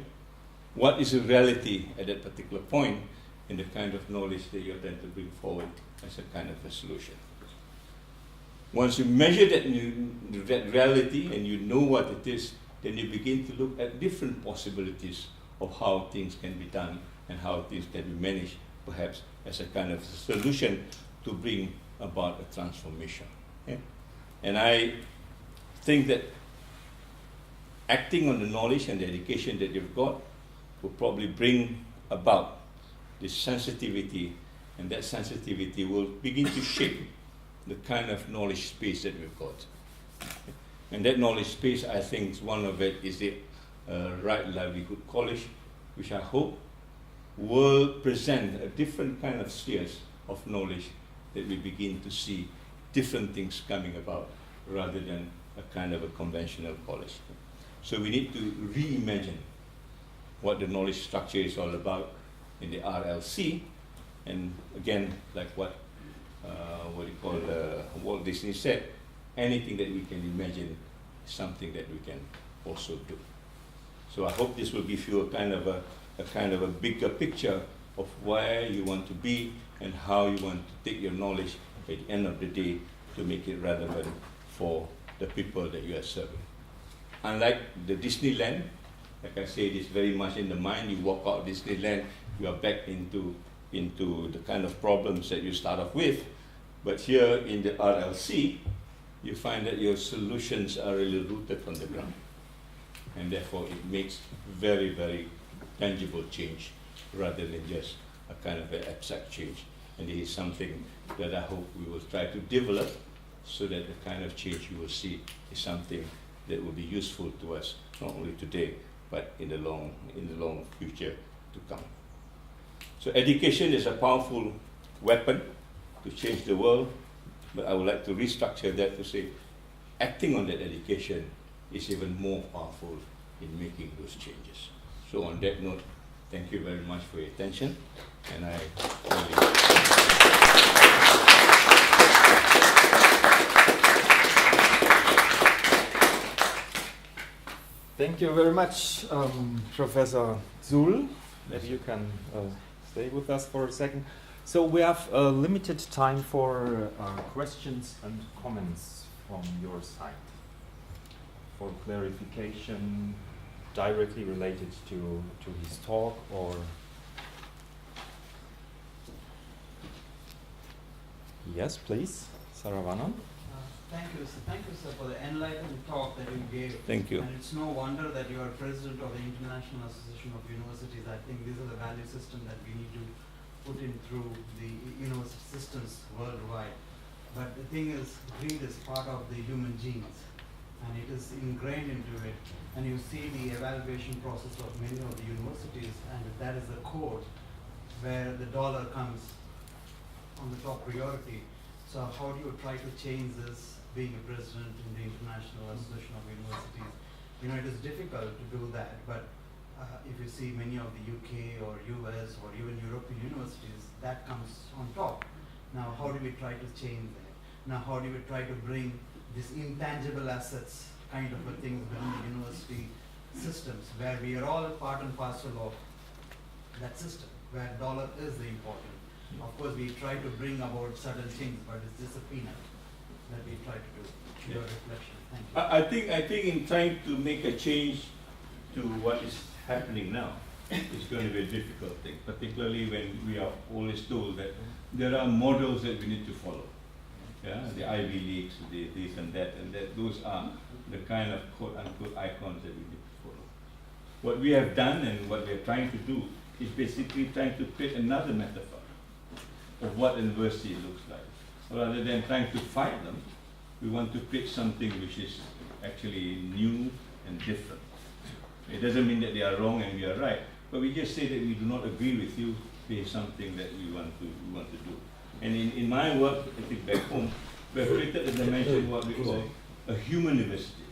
What is the reality at that particular point in the kind of knowledge that you're trying to bring forward as a kind of a solution? Once you measure that reality and you know what it is, then you begin to look at different possibilities of how things can be done and how things can be managed, perhaps as a kind of solution to bring about a transformation. Yeah? And I think that acting on the knowledge and the education that you've got will probably bring about this sensitivity, and that sensitivity will begin to shape the kind of knowledge space that we've got. And that knowledge space, I think, one of it is the Right Livelihood College, which I hope will present a different kind of spheres of knowledge that we begin to see different things coming about rather than a kind of a conventional college. So we need to reimagine what the knowledge structure is all about in the RLC, and again, like what you call Walt Disney said, anything that we can imagine is something that we can also do. So I hope this will give you a kind of a bigger picture of where you want to be and how you want to take your knowledge at the end of the day to make it relevant for the people that you are serving. Unlike the Disneyland, like I said, it's very much in the mind. You walk out of Disneyland, you are back into the kind of problems that you start off with. But here in the RLC, you find that your solutions are really rooted on the ground. And therefore it makes very, very tangible change rather than just a kind of an abstract change. And it is something that I hope we will try to develop so that the kind of change you will see is something that will be useful to us, not only today, but in the long future to come. So education is a powerful weapon to change the world, but I would like to restructure that to say acting on that education is even more powerful in making those changes. So on that note, thank you very much for your attention, and I
Thank you very much, Professor Dzul, that you can stay with us for a second. So we have a limited time for questions and comments from your side. For clarification, directly related to his talk, or yes, please, Saravanan.
Thank you, sir, for the enlightening talk that you gave.
Thank you.
And it's no wonder that you are president of the International Association of Universities. I think these are the value system that we need to put in through the university systems worldwide. But the thing is, greed is part of the human genes, and it is ingrained into it. And you see the evaluation process of many of the universities, and that is the code where the dollar comes on the top priority. So how do you try to change this, being a president in the International Association of Universities? You know, it is difficult to do that, but if you see many of the UK or US or even European universities, that comes on top. Now, how do we try to change that? Now, how do we try to bring these intangible assets kind of a things within the university systems, where we are all part and parcel of that system, where dollar is the important. Of course, we try to bring about certain things, but it's just a peanut that we try to do. Your reflection. Thank you.
I think in trying to make a change to what is happening now, it's going to be a difficult thing, particularly when we are always told that there are models that we need to follow. Yeah, the Ivy Leagues, the this and that, those are the kind of quote-unquote icons that we need to follow. What we have done and what we are trying to do is basically trying to create another metaphor of what university looks like. Rather than trying to fight them, we want to create something which is actually new and different. It doesn't mean that they are wrong and we are right, but we just say that we do not agree with you. There is something that we want to do. And in my work, I think back home, we have created a dimension what we call a human university.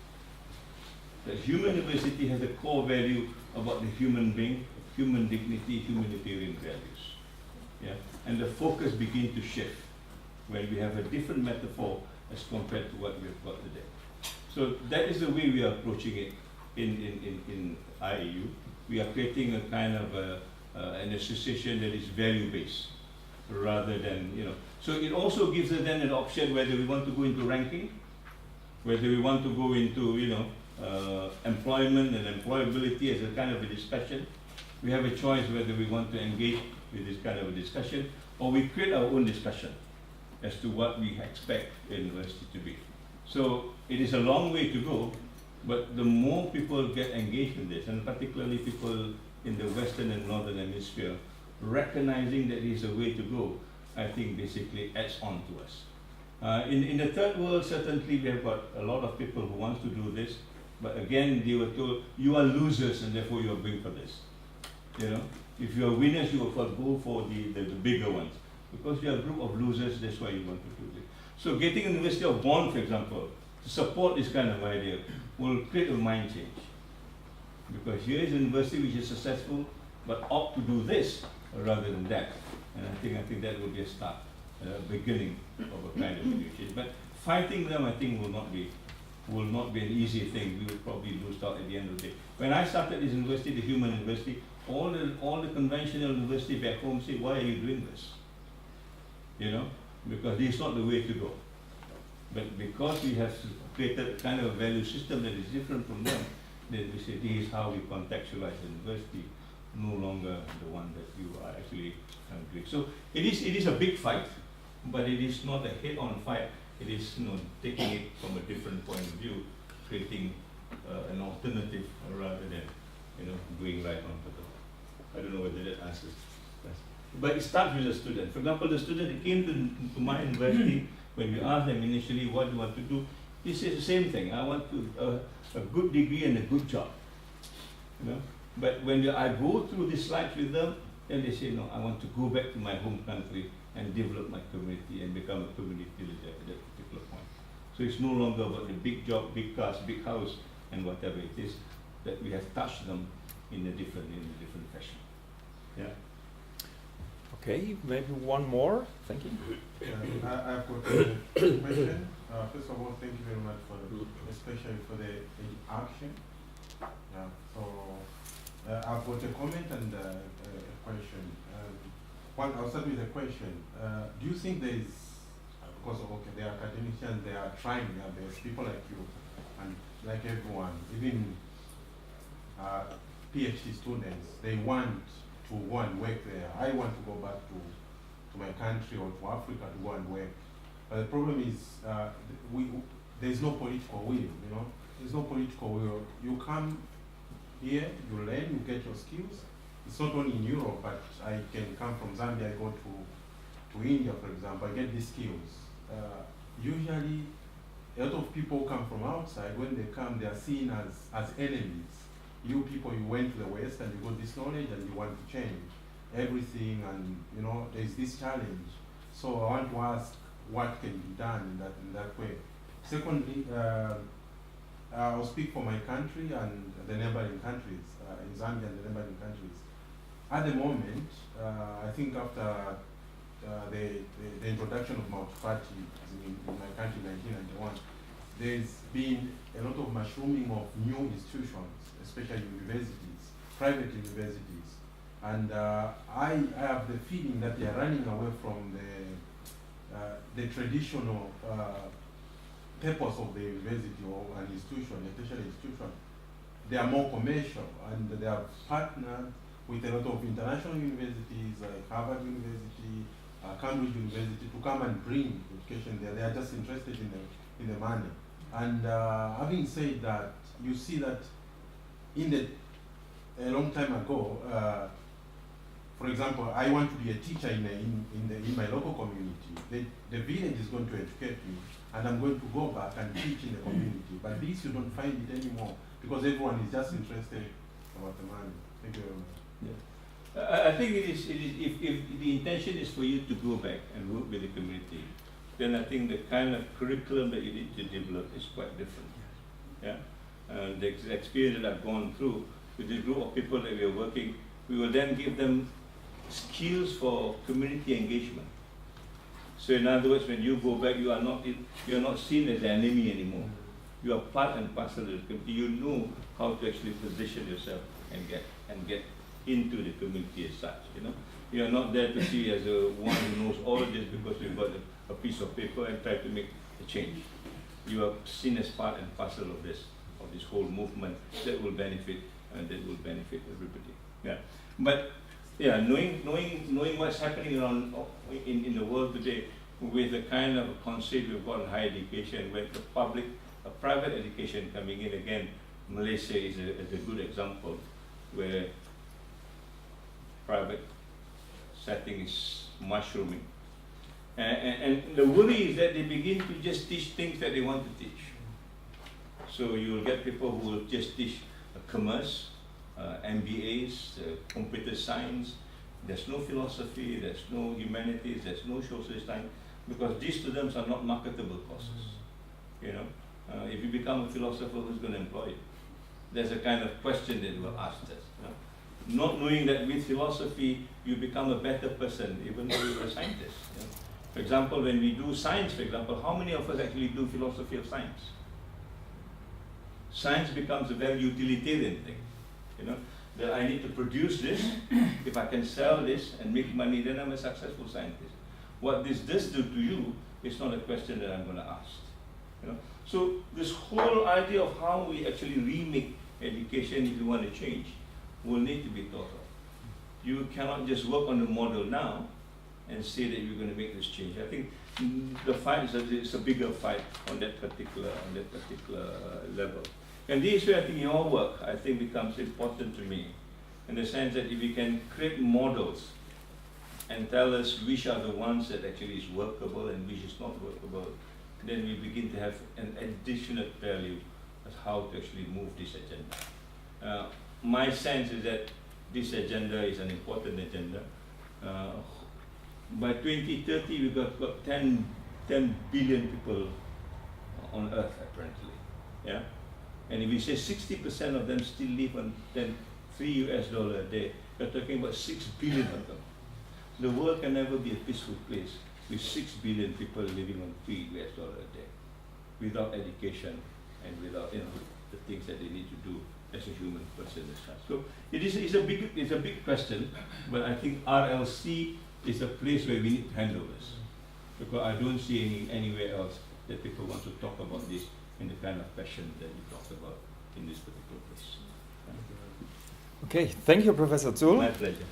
The human university has a core value about the human being, human dignity, humanitarian values. Yeah? And the focus begins to shift when we have a different metaphor as compared to what we've got today. So that is the way we are approaching it in IAU. We are creating a kind of an association that is value-based rather than, So it also gives us then an option whether we want to go into ranking, whether we want to go into, employment and employability as a kind of a discussion. We have a choice whether we want to engage with this kind of a discussion, or we create our own discussion as to what we expect a university to be. So it is a long way to go, but the more people get engaged in this, and particularly people in the Western and Northern Hemisphere, recognizing that it is a way to go, I think basically adds on to us. In the third world, certainly we have got a lot of people who want to do this, but again, they were told, you are losers and therefore you are going for this. If you are winners, you will go for the bigger ones. Because you're a group of losers, that's why you want to do this. So getting University of Bonn, for example, to support this kind of idea will create a mind change. Because here is a university which is successful, but opt to do this rather than that. And I think that will be a start, beginning of a kind of change. But fighting them, I think, will not be an easy thing. We will probably lose out at the end of the day. When I started this university, the Human University, all the conventional university back home say, why are you doing this? You know, because this is not the way to go. But because we have created a kind of a value system that is different from them, then we say this is how we contextualize the university, no longer the one that you are actually doing. So it is a big fight, but it is not a head-on fight. It is, you know, taking it from a different point of view, creating an alternative rather than, you know, going right on the door. I don't know whether that answers. But it starts with the student. For example, the student that came to my university, when we asked them initially what do you want to do, they say the same thing. I want to a good degree and a good job. You know. But when I go through the slides with them, then they say, no, I want to go back to my home country and develop my community and become a community leader at that particular point. So it's no longer about the big job, big cars, big house, and whatever it is, that we have touched them in a different fashion. Yeah.
Okay, maybe one more. Thank you.
I've got a question. First of all, thank you very much especially for the action. Yeah. So I've got a comment and a question. I'll start with a question. Do you think there is, because there are academicians, they are trying, there's people like you and like everyone, even PhD students, they want to go and work there. I want to go back to my country or to Africa to go and work. But the problem is there's no political will, you know. There's no political will. You come here, you learn, you get your skills. It's not only in Europe, but I can come from Zambia, I go to India, for example, I get these skills. Usually, a lot of people come from outside. When they come, they are seen as enemies. You people, you went to the West and you got this knowledge and you want to change everything, and you know there's this challenge. So I want to ask what can be done in that way. Secondly, I'll speak for my country and the neighboring countries, in Zambia and the neighboring countries. At the moment, I think after the introduction of multi-party in my country in 1991, there's been a lot of mushrooming of new institutions, especially universities, private universities. And I have the feeling that they are running away from the traditional purpose of the university or an institution, a tertiary institution. They are more commercial, and they have partnered with a lot of international universities like Harvard University, Cambridge University, to come and bring education there. They are just interested in the money. And having said that, you see that a long time ago, for example, I want to be a teacher in my local community. The village is going to educate me, and I'm going to go back and teach in the community. But this, you don't find it anymore, because everyone is just interested about the money. Thank you very much.
Yeah. I think it is if the intention is for you to go back and work with the community, then I think the kind of curriculum that you need to develop is quite different. Yeah. The experience that I've gone through with the group of people that we are working, we will then give them skills for community engagement. So in other words, when you go back, you are not seen as the enemy anymore. You are part and parcel of the community. You know how to actually position yourself and get into the community as such. You know, you are not there to see as one who knows all of this because you've got a piece of paper and try to make a change. You are seen as part and parcel of this whole movement that will benefit everybody. Yeah, but yeah, knowing what's happening around in the world today, with the kind of concept we've got in higher education, with a private education coming in again, Malaysia is a good example where private setting is mushrooming. And the worry is that they begin to just teach things that they want to teach. So you will get people who will just teach commerce, MBAs, computer science, There's no philosophy, there's no humanities, there's no social science, because these students are not marketable courses. You know, if you become a philosopher, who's going to employ you? There's a kind of question that will ask us. You know? Not knowing that with philosophy you become a better person, even though you're a scientist. You know? For example, when we do science, for example, how many of us actually do philosophy of science? Science becomes a very utilitarian thing. You know, that I need to produce this. If I can sell this and make money, then I'm a successful scientist. What this does do to you is not a question that I'm going to ask. You know? So this whole idea of how we actually remake education, if you want to change, will need to be thought of. You cannot just work on the model now and say that you're going to make this change. I think the fight is a bigger fight on that particular level. And the issue, I think, in your work, I think becomes important to me, in the sense that if we can create models and tell us which are the ones that actually is workable and which is not workable, then we begin to have an additional value as how to actually move this agenda. My sense is that this agenda is an important agenda. By 2030, we've got 10 billion people on Earth, apparently. Yeah? And if we say 60% of them still live on $3 a day, you're talking about 6 billion of them. The world can never be a peaceful place with 6 billion people living on $3 a day, without education and without the things that they need to do as a human person as such. So it's a big question, but I think RLC is a place where we need to handle this, because I don't see anywhere else that people want to talk about this in the kind of passion that we talked about in this particular place.
Okay, thank you, Professor Dzul.
My pleasure.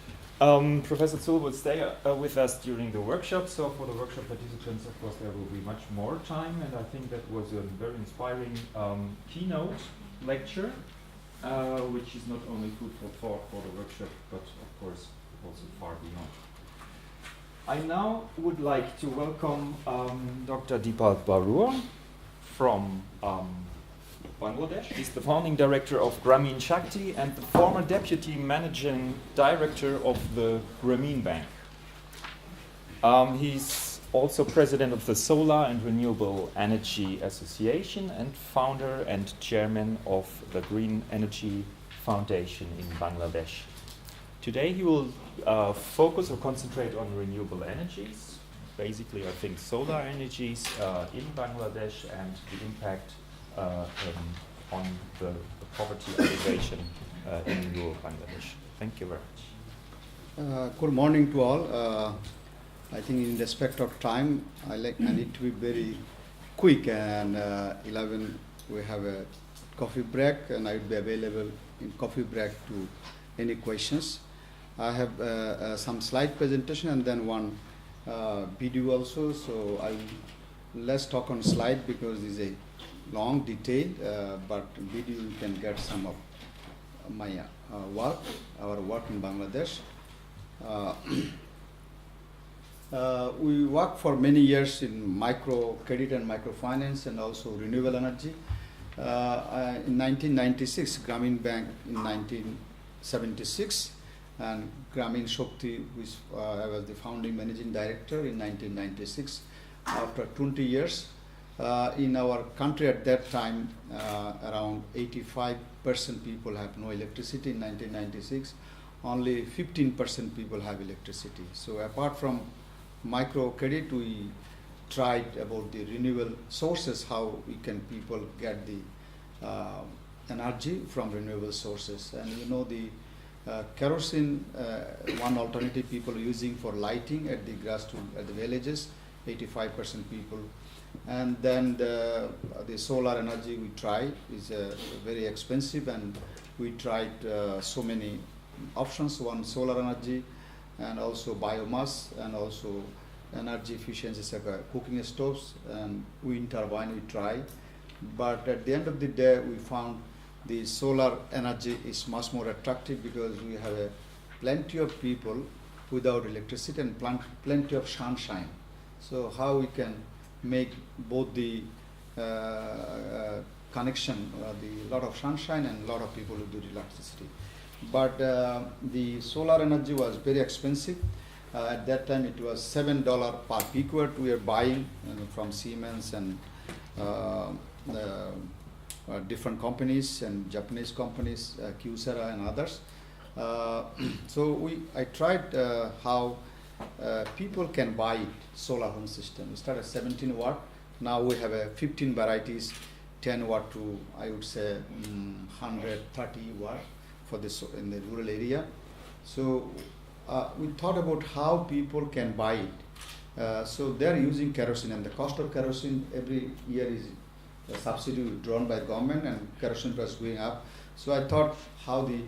Professor Dzul will stay with us during the workshop, so for the workshop participants, of course, there will be much more time, and I think that was a very inspiring keynote lecture, which is not only food for thought for the workshop, but of course also far beyond. I now would like to welcome Dr. Dipal Barua from Bangladesh. He's the founding director of Grameen Shakti and the former deputy managing director of the Grameen Bank. He's also president of the Solar and Renewable Energy Association and founder and chairman of the Green Energy Foundation in Bangladesh. Today he will focus or concentrate on renewable energies, basically I think solar energies in Bangladesh and the impact on the poverty alleviation in rural Bangladesh. Thank you very much.
Good morning to all. I think in respect of time, I need to be very quick, and 11 we have a coffee break, and I will be available in coffee break to any questions. I have some slide presentation and then one video also, so let's talk on slide because this is a long detail, but video you can get some of my our work in Bangladesh. We worked for many years in micro credit and microfinance and also renewable energy. In 1996, Grameen Bank in 1976, and Grameen Shakti, which I was the founding managing director in 1996. After 20 years, in our country at that time, around 85% people have no electricity. In 1996, only 15% people have electricity. So apart from micro credit, we tried about the renewable sources, how people get the energy from renewable sources. And you know the kerosene, one alternative people are using for lighting at the at the villages, 85% people. And then the solar energy we tried is very expensive, and we tried so many options. One, solar energy, and also biomass, and also energy efficiency like cooking stoves and wind turbine we tried. But at the end of the day, we found the solar energy is much more attractive because we have plenty of people without electricity and plenty of sunshine. So how we can make both the connection, the lot of sunshine and a lot of people who do electricity. but the solar energy was very expensive. At that time, it was $7 per peak watt we were buying from Siemens and different companies and Japanese companies, Kyocera and others. So I tried how people can buy solar home system. We started 17 watt. Now we have 15 varieties, 10 watt to I would say 130 watt for this in the rural area. So we thought about how people can buy it. So they are using kerosene, and the cost of kerosene every year is a subsidy drawn by government, and kerosene price going up. So I thought how the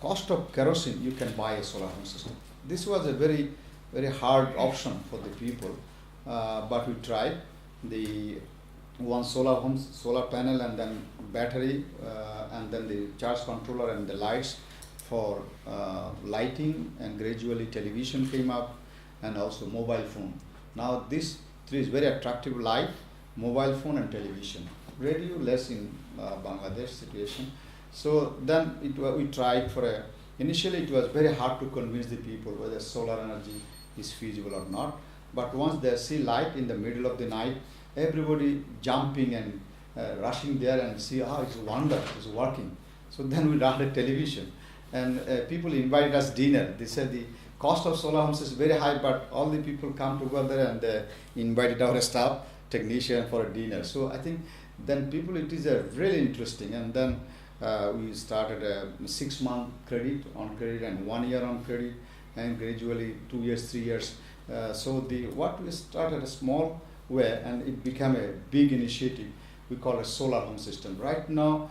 cost of kerosene you can buy a solar home system. This was a very hard option for the people, but we tried. The one solar panel, and then battery, and then the charge controller and the lights for lighting, and gradually television came up, and also mobile phone. Now this three is very attractive: light, mobile phone, and television. Radio less in Bangladesh situation. So then we tried for initially it was very hard to convince the people whether solar energy is feasible or not. But once they see light in the middle of the night, everybody jumping and rushing there and see, it's a wonder, it's working. So then we ran a television, and people invited us dinner. They said the cost of solar homes is very high, but all the people come together and invited our staff, technician for a dinner. So I think then people, it is really interesting. And then we started a 6-month credit and 1 year on credit, and gradually 2 years, 3 years. So what we started a small way, and it became a big initiative. We call it solar home system. Right now,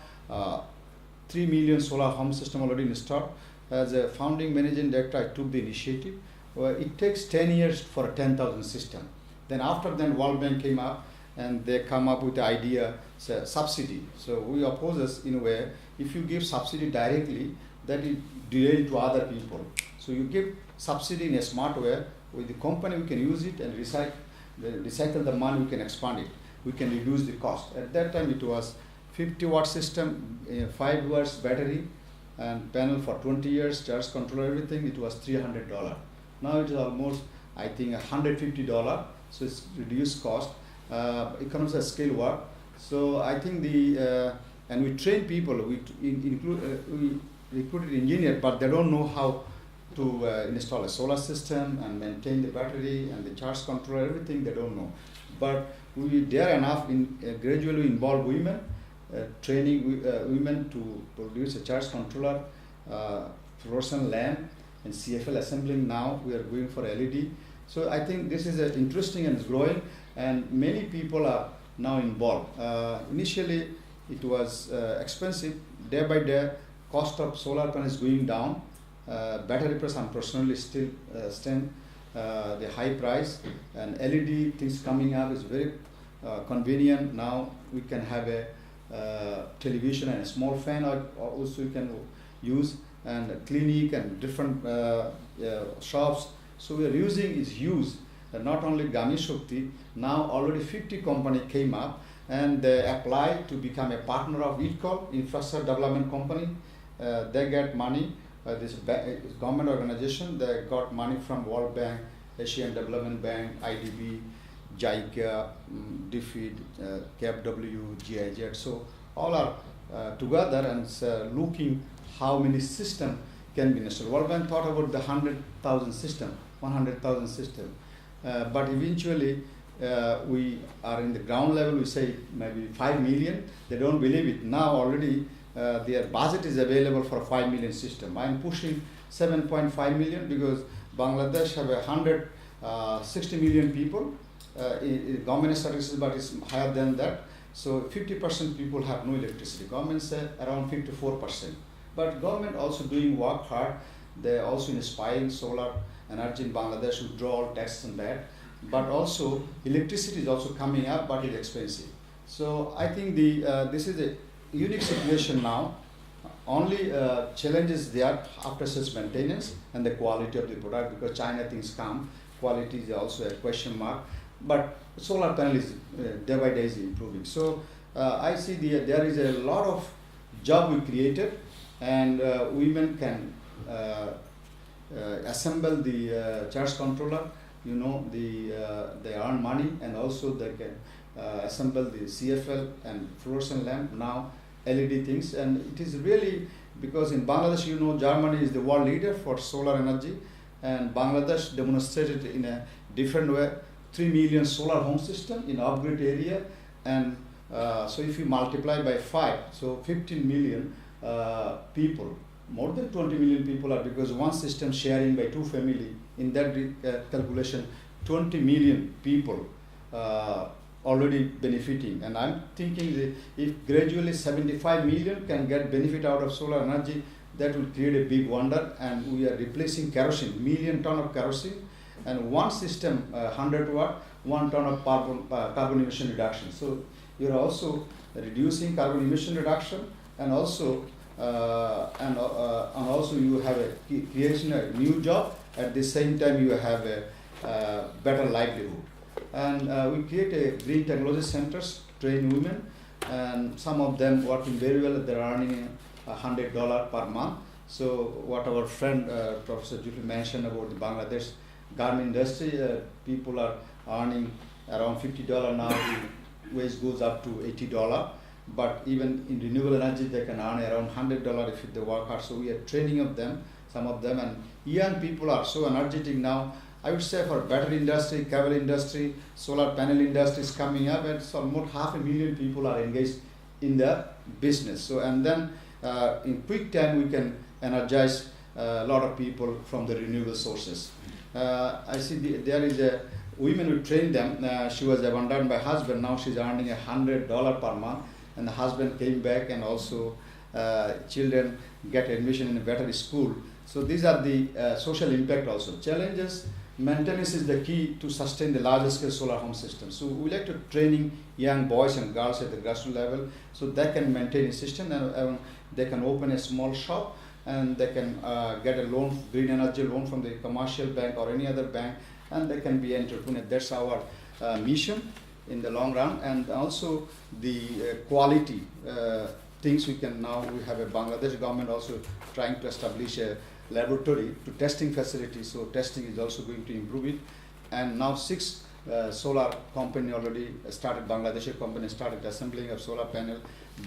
3 million solar home system already installed. As a founding managing director, I took the initiative. It takes 10 years for a 10,000 system. Then after that, World Bank came up, and they come up with the idea, subsidy. So we oppose us in a way. If you give subsidy directly, that is derailed to other people. So you give subsidy in a smart way. With the company, we can use it and recycle the money, we can expand it. We can reduce the cost. At that time, it was 50 watt system, 5 watts battery, and panel for 20 years, charge controller, everything. It was $300. Now it is almost, I think, $150. So it's reduced cost. Economies of scale work. So I think and we train people. We recruited engineers, but they don't know how to install a solar system and maintain the battery and the charge controller, everything they don't know. But we dare enough gradually involve women, training women to produce a charge controller, fluorescent lamp, and CFL assembling. Now we are going for LED. So I think this is interesting and it's growing, and many people are now involved. Initially, it was expensive. Day by day, cost of solar panels going down. Battery price, I'm personally still stand the high price, and LED things coming up is very convenient. Now we can have a television and a small fan, or also you can use, and a clinic and different shops. So we are using is used. Not only Gami Shakti, now already 50 company came up and they applied to become a partner of ITCOL, Infrastructure Development Company. They get money. This government organization, they got money from World Bank, Asian Development Bank, IDB, JICA, DFID, KFW, GIZ. So all are together and looking how many systems can be installed. World Bank thought about the 100,000 system, 100,000 system. But eventually we are in the ground level, we say maybe 5 million. They don't believe it. Now already their budget is available for 5 million system. I am pushing 7.5 million because Bangladesh have 160 million people in government statistics, but it's higher than that. So 50% people have no electricity. Government said around 54%. But government also doing work hard. They are also inspiring solar energy in Bangladesh to draw all taxes on that. But also electricity is also coming up, but it's expensive. So I think this is a unique situation now. Only challenges there after such maintenance and the quality of the product, because China things come, quality is also a question mark. But solar panel is day by day is improving. So I see there is a lot of job we created, and women can assemble the charge controller. You know, they earn money, and also they can assemble the CFL and fluorescent lamp, now LED things. And it is really, because in Bangladesh, you know, Germany is the world leader for solar energy, and Bangladesh demonstrated in a different way 3 million solar home system in off-grid area, and so if you multiply by 5, so 15 million people, more than 20 million people are, because one system sharing by 2 family, in that calculation 20 million people already benefiting. And I'm thinking that if gradually 75 million can get benefit out of solar energy, that will create a big wonder. And we are replacing kerosene, million ton of kerosene, and one system 100 watt, 1 ton of carbon emission reduction. So you're also reducing carbon emission reduction, and also also you have a creation a new job. At the same time, you have a better livelihood. And we create a green technology centers, train women, and some of them working very well. They're earning $100 per month. So what our friend Professor Dzulkifli mentioned about the Bangladesh garment industry, people are earning around $50 now. The wage goes up to $80. But even in renewable energy, they can earn around $100 if they work hard. So we are training of them, some of them, and young people are so energetic now. I would say for battery industry, cable industry, solar panel industry is coming up, and so almost 500,000 people are engaged in the business. So, and then in quick time we can energize a lot of people from the renewable sources. I see there is a woman who trained them. She was abandoned by husband. Now she's earning $100 per month, and the husband came back, and also children get admission in a better school. So these are the social impact also. Challenges, maintenance is the key to sustain the larger scale solar home system. So we like to training young boys and girls at the grassroots level, so they can maintain a system, and they can open a small shop, and they can get a loan, green energy loan from the commercial bank or any other bank, and they can be entrepreneur. That's our mission in the long run. And also the quality things we can now, we have a Bangladesh government also trying to establish a laboratory to testing facilities, so testing is also going to improve it. And now 6 solar company already started, Bangladeshi company started assembling of solar panel.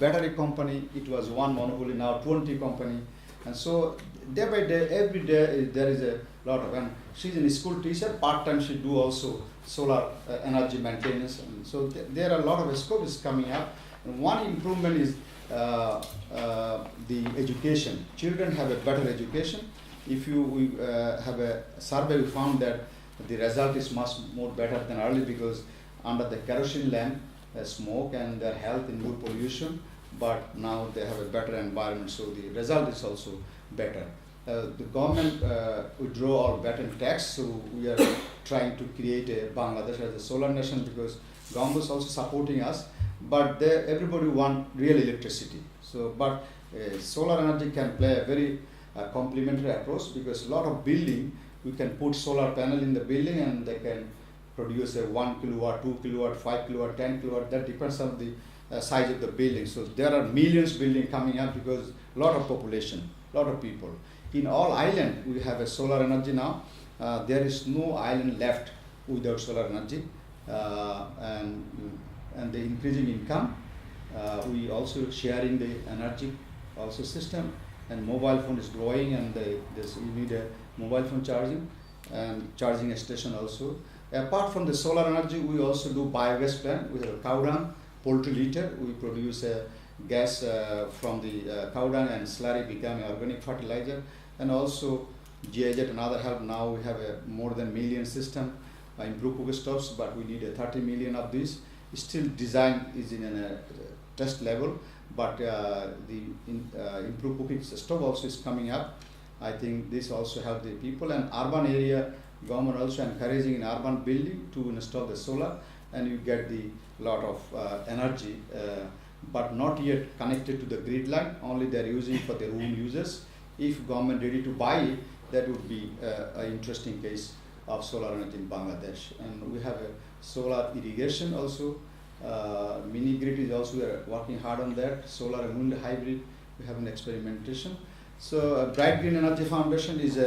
Battery company, it was one monopoly, now 20 company. And so day by day, every day there is a lot of, and she's a school teacher, part-time she do also solar energy maintenance. And so there are a lot of scopes coming up. And one improvement is the education. Children have a better education. If we have a survey, we found that the result is much more better than early, because under the kerosene lamp, smoke and their health in more pollution, but now they have a better environment, so the result is also better. The government withdraw our better tax, so we are trying to create a Bangladesh as a solar nation, because government is also supporting us, but everybody want real electricity. So, but solar energy can play a very complementary approach, because a lot of building, we can put solar panel in the building and they can produce a 1 kilowatt, 2 kilowatt, 5 kilowatt, 10 kilowatt, that depends on the size of the building. So there are millions building coming up, because a lot of population, a lot of people. In all island, we have a solar energy now. There is no island left without solar energy, and the increasing income. We also sharing the energy also system, and mobile phone is growing, and you need a mobile phone charging and charging a station also. Apart from the solar energy, we also do biogas plant with a cow dung, poultry litter. We produce a gas from the cow dung, and slurry become organic fertilizer. And also GIZ and other help. Now we have a more than million system, improved cooker stoves, but we need a 30 million of these. Still design is in a test level, but the improved cooking stove also is coming up. I think this also help the people. And urban area, government also encouraging in urban building to install the solar, and you get the lot of energy, but not yet connected to the grid line. Only they are using for their own users. If government ready to buy it, that would be an interesting case of solar energy in Bangladesh. And we have a solar irrigation also. Mini grid is also, we are working hard on that. Solar and wind hybrid we have an experimentation. So Bright Green Energy Foundation is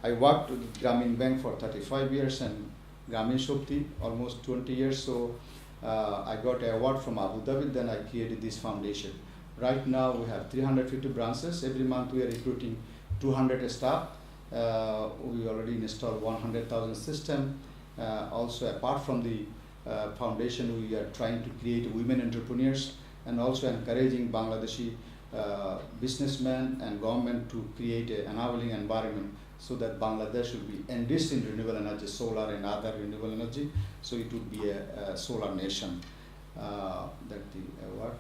I worked with Grameen Bank for 35 years and Grameen Shakti almost 20 years. So I got an award from Abu Dhabi, then I created this foundation. Right now we have 350 branches. Every month we are recruiting 200 staff. We already installed 100,000 system. Also apart from the foundation, we are trying to create women entrepreneurs and also encouraging Bangladeshi businessmen and government to create an enabling environment so that Bangladesh will be enriched in renewable energy, solar and other renewable energy, so it would be a solar nation. That's the award.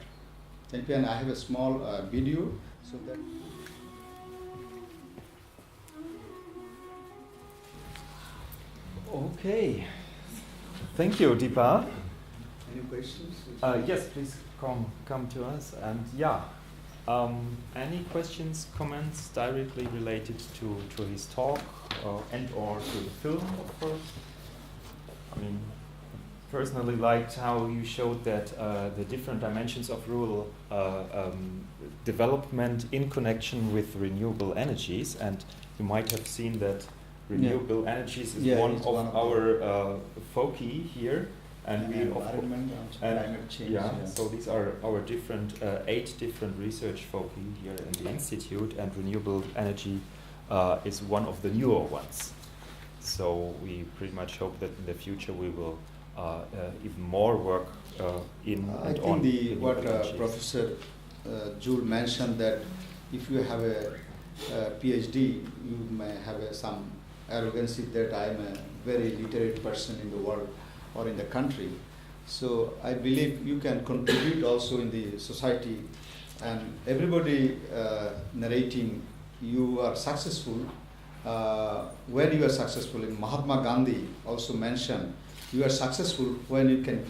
Thank you, and I have a small video so that.
Okay, thank you, Dipal.
Any questions?
Yes, please come to us. And yeah, any questions, comments directly related to his talk and or to the film, of course? I mean, personally liked how you showed that the different dimensions of rural development in connection with renewable energies, and you might have seen that renewable energies is one of our foci here, and we
environment and climate change.
Yeah, so these are our different 8 different research foci here in the institute, and renewable energy is one of the newer ones. So we pretty much hope that in the future we will even more work in and on.
I think what Professor Jul mentioned, that if you have a PhD, you may have some arrogancy that I am a very literate person in the world or in the country. So I believe you can contribute also in the society, and everybody narrating you are successful. When you are successful, in Mahatma Gandhi also mentioned, you are successful when you can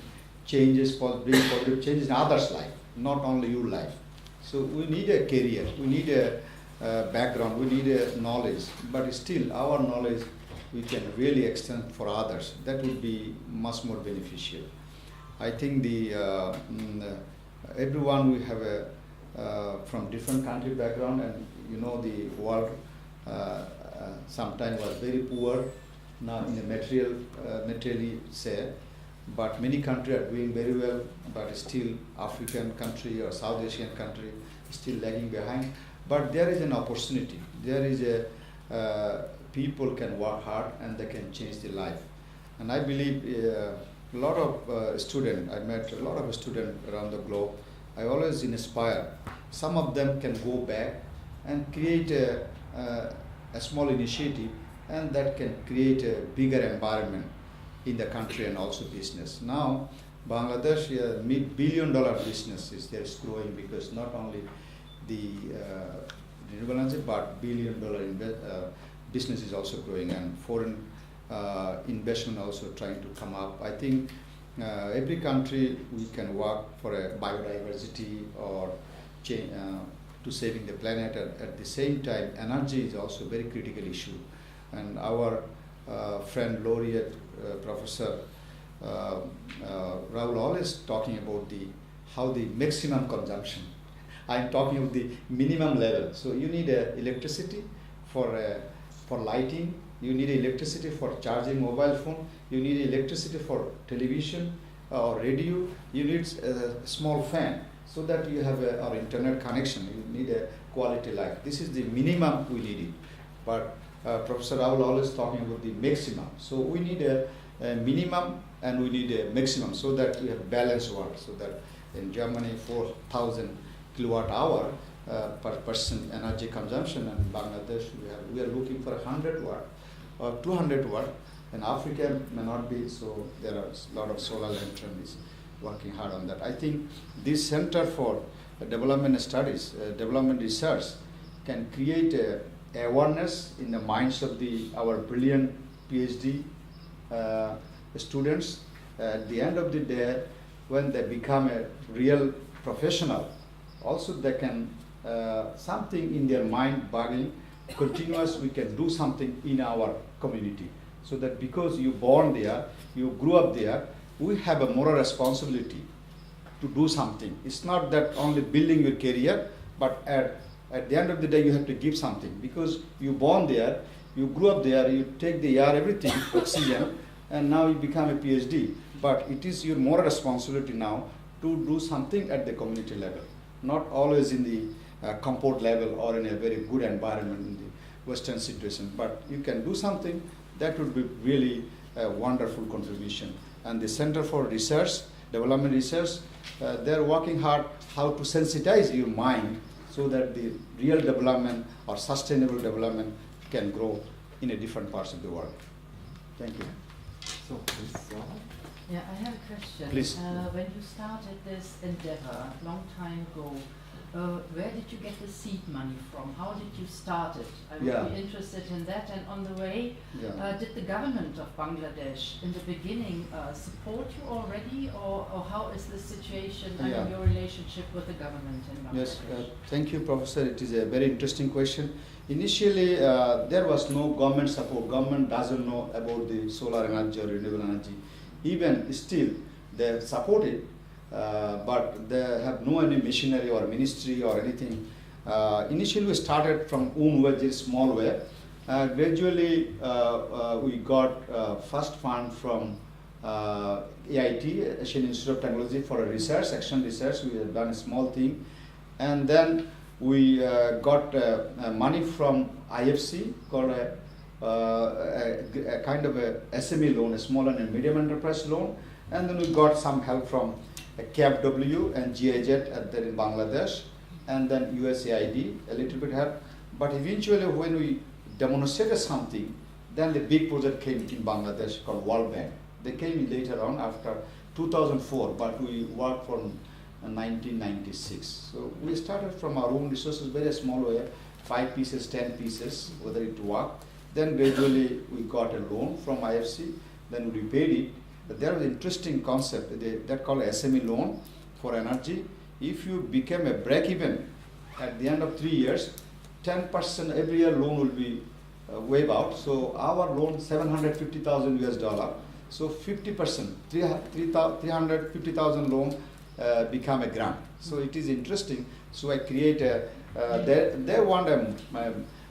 bring positive changes in others' life, not only your life. So we need a career, we need a background, we need a knowledge, but still our knowledge we can really extend for others. That would be much more beneficial. I think everyone we have from different country background, and you know the world sometimes was very poor, now in a materially say, but many countries are doing very well, but still African country or South Asian country still lagging behind. But there is an opportunity. There is people can work hard and they can change their life. And I believe a lot of students, I met a lot of students around the globe. I always inspire. Some of them can go back and create a small initiative, and that can create a bigger environment in the country and also business. Now, Bangladesh, mid-billion-dollar business is growing, because not only the renewable energy, but billion-dollar business is also growing, and foreign investment also trying to come up. I think every country we can work for a biodiversity or to saving the planet. At the same time, energy is also a very critical issue. And our friend laureate Professor Rahul always talking about how the maximum consumption. I'm talking about the minimum level. So you need electricity for lighting. You need electricity for charging mobile phone. You need electricity for television or radio. You need a small fan so that you have our internet connection. You need a quality life. This is the minimum we need it. But Professor Rahul always talking about the maximum. So we need a minimum and we need a maximum, so that we have balanced world. So that in Germany 4,000 kilowatt hour per person energy consumption, and Bangladesh we are looking for 100 watt or 200 watt. In Africa may not be, so there are a lot of solar lanterns working hard on that. I think this Center for Development Studies, Development Research, can create awareness in the minds of our brilliant PhD students. At the end of the day, when they become a real professional, also they can something in their mind bugging, continuous, we can do something in our community. So that because you born there, you grew up there, we have a moral responsibility to do something. It's not that only building your career, but At the end of the day, you have to give something because you born there, you grew up there, you take the air, everything, oxygen, and now you become a PhD. But it is your moral responsibility now to do something at the community level, not always in the comfort level or in a very good environment in the Western situation. But you can do something that would be really a wonderful contribution. And the Center for Research, Development Research, they're working hard how to sensitize your mind so that the real development or sustainable development can grow in a different parts of the world. Thank you.
So, please,
Yeah, I have a question.
Please.
When you started this endeavor a long time ago, where did you get the seed money from? How did you start it? I would be interested in that. And on the way, did the government of Bangladesh in the beginning support you already, or how is the situation and your relationship with the government in Bangladesh?
Yes, thank you, Professor. It is a very interesting question. Initially, there was no government support. Government doesn't know about the solar energy or renewable energy. Even still, they support it. But they have no any machinery or ministry or anything. Initially, we started from own way, just small way. Gradually, we got first fund from AIT, Asian Institute of Technology, for a research, action research. We have done a small thing. And then we got money from IFC called a kind of a SME loan, a small and a medium enterprise loan. And then we got some help from KFW and GIZ there in Bangladesh, and then USAID, a little bit help. But eventually when we demonstrated something, then the big project came in Bangladesh called World Bank. They came later on after 2004, but we worked from 1996. So we started from our own resources, very small way, 5 pieces, 10 pieces, whether it worked. Then gradually we got a loan from IFC, then we repaid it. But there was an interesting concept that called SME loan for energy. If you become a break-even at the end of 3 years, 10% every year loan will be waived out. So our loan $750,000 US. So 50%, 350,000 loan become a grant. So it is interesting. So I create a. They want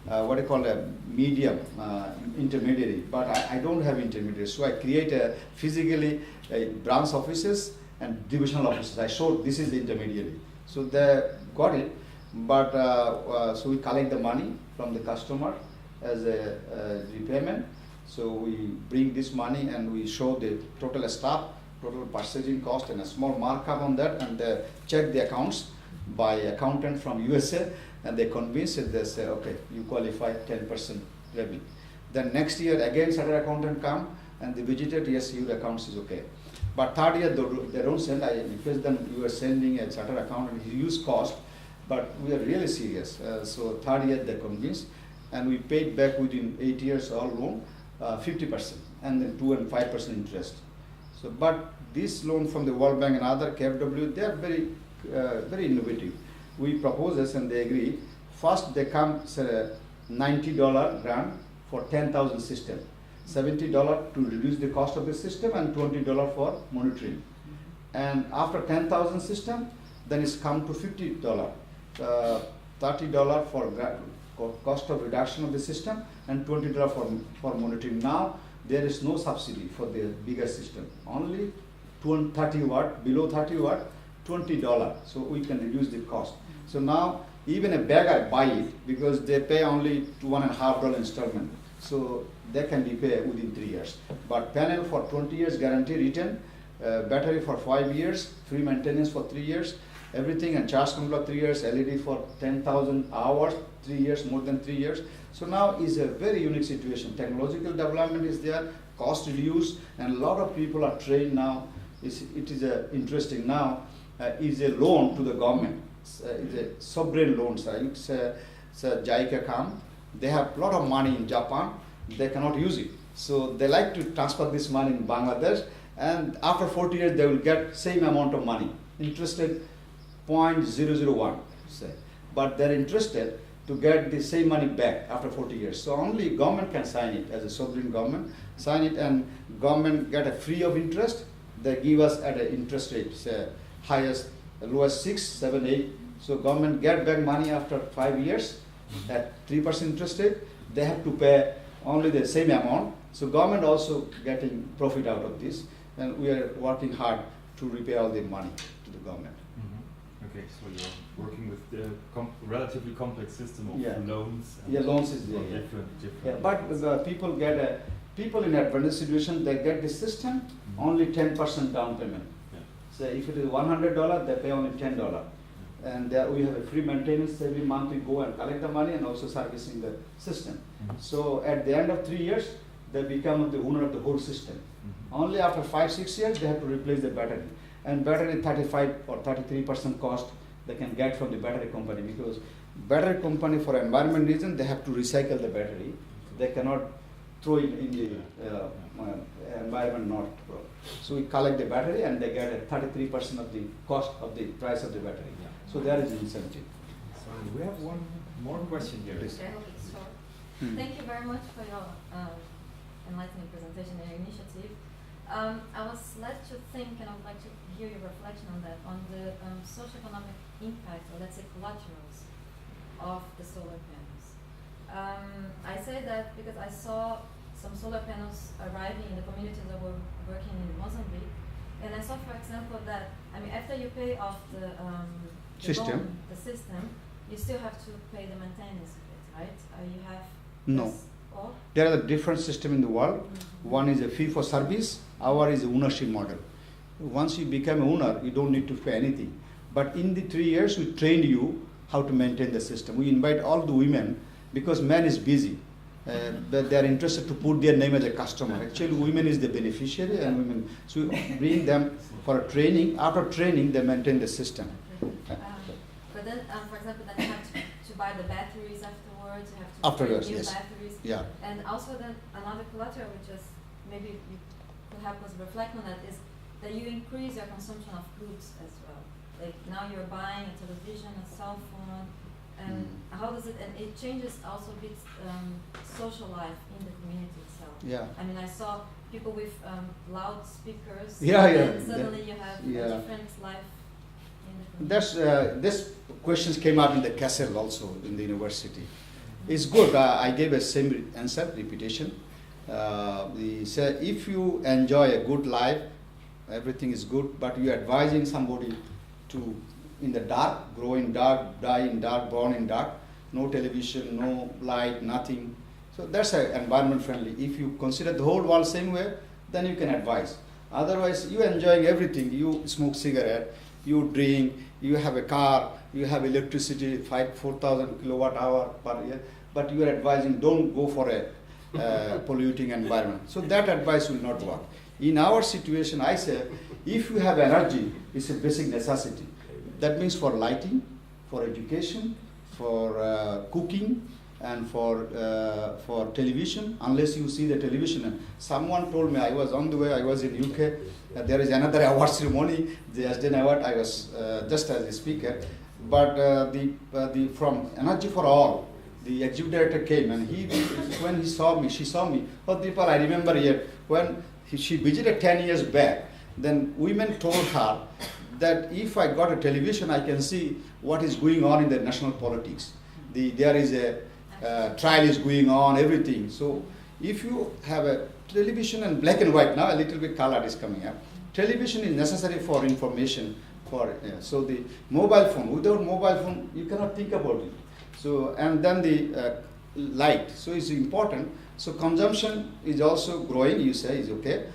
what I call a medium intermediary, but I don't have intermediary. So I create physically branch offices and divisional offices. I showed this is the intermediary. So they got it, but so we collect the money from the customer as a repayment. So we bring this money and we show the total staff, total purchasing cost, and a small markup on that, and they check the accounts by accountant from USA. And they convince it, they say, okay, you qualify 10% revenue. Then next year, again, chartered accountant come and they visited, yes, your accounts is okay. But third year, they don't send, I request them, you are sending a chartered accountant, huge cost, but we are really serious. So third year, they convinced, and we paid back within 8 years all loan, 50%, and then 2 and 5% interest. So, but this loan from the World Bank and other KFW, they are very, very innovative. We propose this and they agree. First they come, say, $90 grant for 10,000 system, $70 to reduce the cost of the system, and $20 for monitoring. And after 10,000 system, then it's come to $50, $30 for cost of reduction of the system, and $20 for monitoring. Now there is no subsidy for the bigger system, only 30 watt, below 30 watt, $20, so we can reduce the cost. So now even a bagger buy it because they pay only $1.50 installment, so they can repay within 3 years. But panel for 20 years guarantee return, battery for 5 years, free maintenance for 3 years, everything, and charge control 3 years, LED for 10,000 hours, 3 years, more than 3 years. So now is a very unique situation. Technological development is there, cost reduced, and a lot of people are trained now. It is interesting now. Is a loan to the government. It's a sovereign loan. It's Gerke come. They have a lot of money in Japan. They cannot use it. So they like to transfer this money in Bangladesh, and after 40 years they will get same amount of money. Interested 0.001, say. But they're interested to get the same money back after 40 years. So only government can sign it as a sovereign government. Sign it and government get a free of interest. They give us at an interest rate, say, highest, lowest 6, 7, So government get back money after 5 years at 3% interest rate. They have to pay only the same amount. So government also getting profit out of this, and we are working hard to repay all the money to the government.
Okay, so you're working with the relatively complex system of
Yeah.
loans.
Yeah, loans is
for
there.
different.
Yeah, but the people get people in advantage situation, they get the system only 10% down payment.
Yeah.
So if it is $100, they pay only $10. And we have a free maintenance every month. We go and collect the money and also servicing the system. So at the end of 3 years, they become the owner of the whole system. Only after 5-6 years, they have to replace the battery. And battery 35 or 33% cost they can get from the battery company, because battery company for environment reason, they have to recycle the battery. They cannot throw it in the environment not. So we collect the battery and they get a 33% of the cost of the price of the battery.
Yeah.
So there is incentive.
So we have one more question here.
Please.
I hope it's short.
Hmm.
Thank you very much for your enlightening presentation and your initiative. I was led to think, and I would like to hear your reflection on that, on the socioeconomic impact, or let's say collaterals, of the solar panels. I say that because I saw some solar panels arriving in the communities that were working in Mozambique, and I saw, for example, that after you pay off the
System.
loan, the system, you still have to pay the maintenance of it, right? You have
No.
this, or
There are different systems in the world. One is a fee for service, our is a ownership model. Once you become an owner, you don't need to pay anything. But in the 3 years, we train you how to maintain the system. We invite all the women, because man is busy, but they are interested to put their name as a customer. Actually, women is the beneficiary, and women. So we bring them for a training. After training, they maintain the system.
but then, for example, then you have to buy the batteries afterwards. You have to
Afterwards,
buy new
yes.
batteries.
Yeah.
And also then another collateral, which is maybe you could help us reflect on that, is that you increase your consumption of goods as well. Like now you're buying a television, a cell phone, and how does it, and it changes also a bit social life in the community itself.
Yeah.
I saw people with loudspeakers.
Yeah, yeah.
And suddenly you have
Yeah.
a different life in the community.
That's this questions came up in the Castle also in the university. It's good. I gave a same answer, repetition. If you enjoy a good life, everything is good, but you're advising somebody to, in the dark, grow in dark, die in dark, born in dark, no television, no light, nothing. So that's environment friendly. If you consider the whole world same way, then you can advise. Otherwise, you enjoying everything. You smoke cigarette, you drink, you have a car, you have electricity, 4,000 kilowatt hour per year, but you are advising don't go for a polluting environment. So that advice will not work. In our situation, I say, if you have energy, it's a basic necessity. That means for lighting, for education, for cooking, and for television. Unless you see the television. And someone told me, I was on the way, I was in UK, there is another award ceremony, the Asden Award. I was just as a speaker. But the from Energy for All, the executive director came, and when she saw me, oh Dipal, I remember yet, when she visited 10 years back, then women told her that if I got a television, I can see what is going on in the national politics. There is a trial is going on, everything. So if you have a television and black and white, now a little bit color is coming up. Television is necessary for information. So the mobile phone, without mobile phone, you cannot think about it. So, and then the light, so it's important. So consumption is also growing, you say is okay.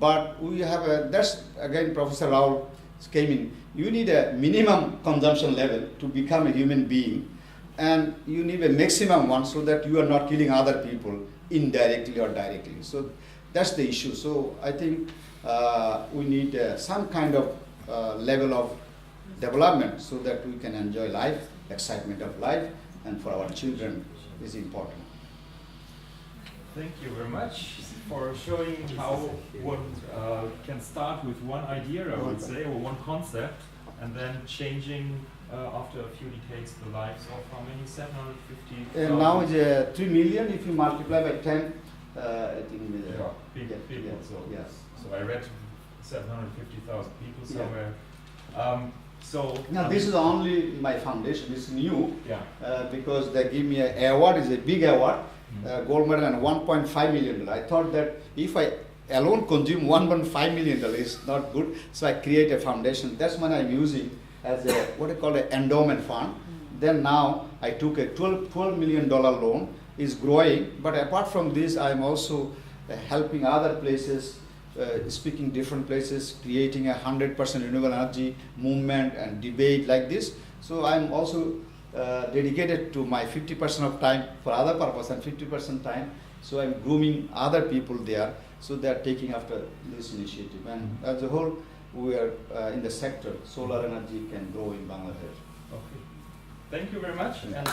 But we have that's again Professor Rao came in. You need a minimum consumption level to become a human being, and you need a maximum one so that you are not killing other people indirectly or directly. So that's the issue. So I think we need some kind of level of development so that we can enjoy life, excitement of life, and for our children is important.
Thank you very much for showing how one can start with one idea, I would say, or one concept, and then changing after a few decades the lives of how many? 750,000?
Now it's 3 million. If you multiply by 10, I think
people.
Yeah.
So,
Yes.
so I read 750,000 people somewhere. So
Now this is only my foundation. It's new
yeah.
because they give me an award. It's a big award,
Mhm.
gold medal and $1.5 million. I thought that if I alone consume $1.5 million, it's not good. So I create a foundation. That's what I'm using as a what I call an endowment fund. Then now I took a $12 million loan. Is growing, but apart from this, I'm also helping other places, speaking different places, creating 100% renewable energy movement and debate like this. So I'm also dedicated to my 50% of time for other purpose and 50% time. So I'm grooming other people there. So they're taking after this initiative. And as a whole, we are in the sector, solar energy can grow in Bangladesh.
Okay. Thank you very much.
Yeah.
And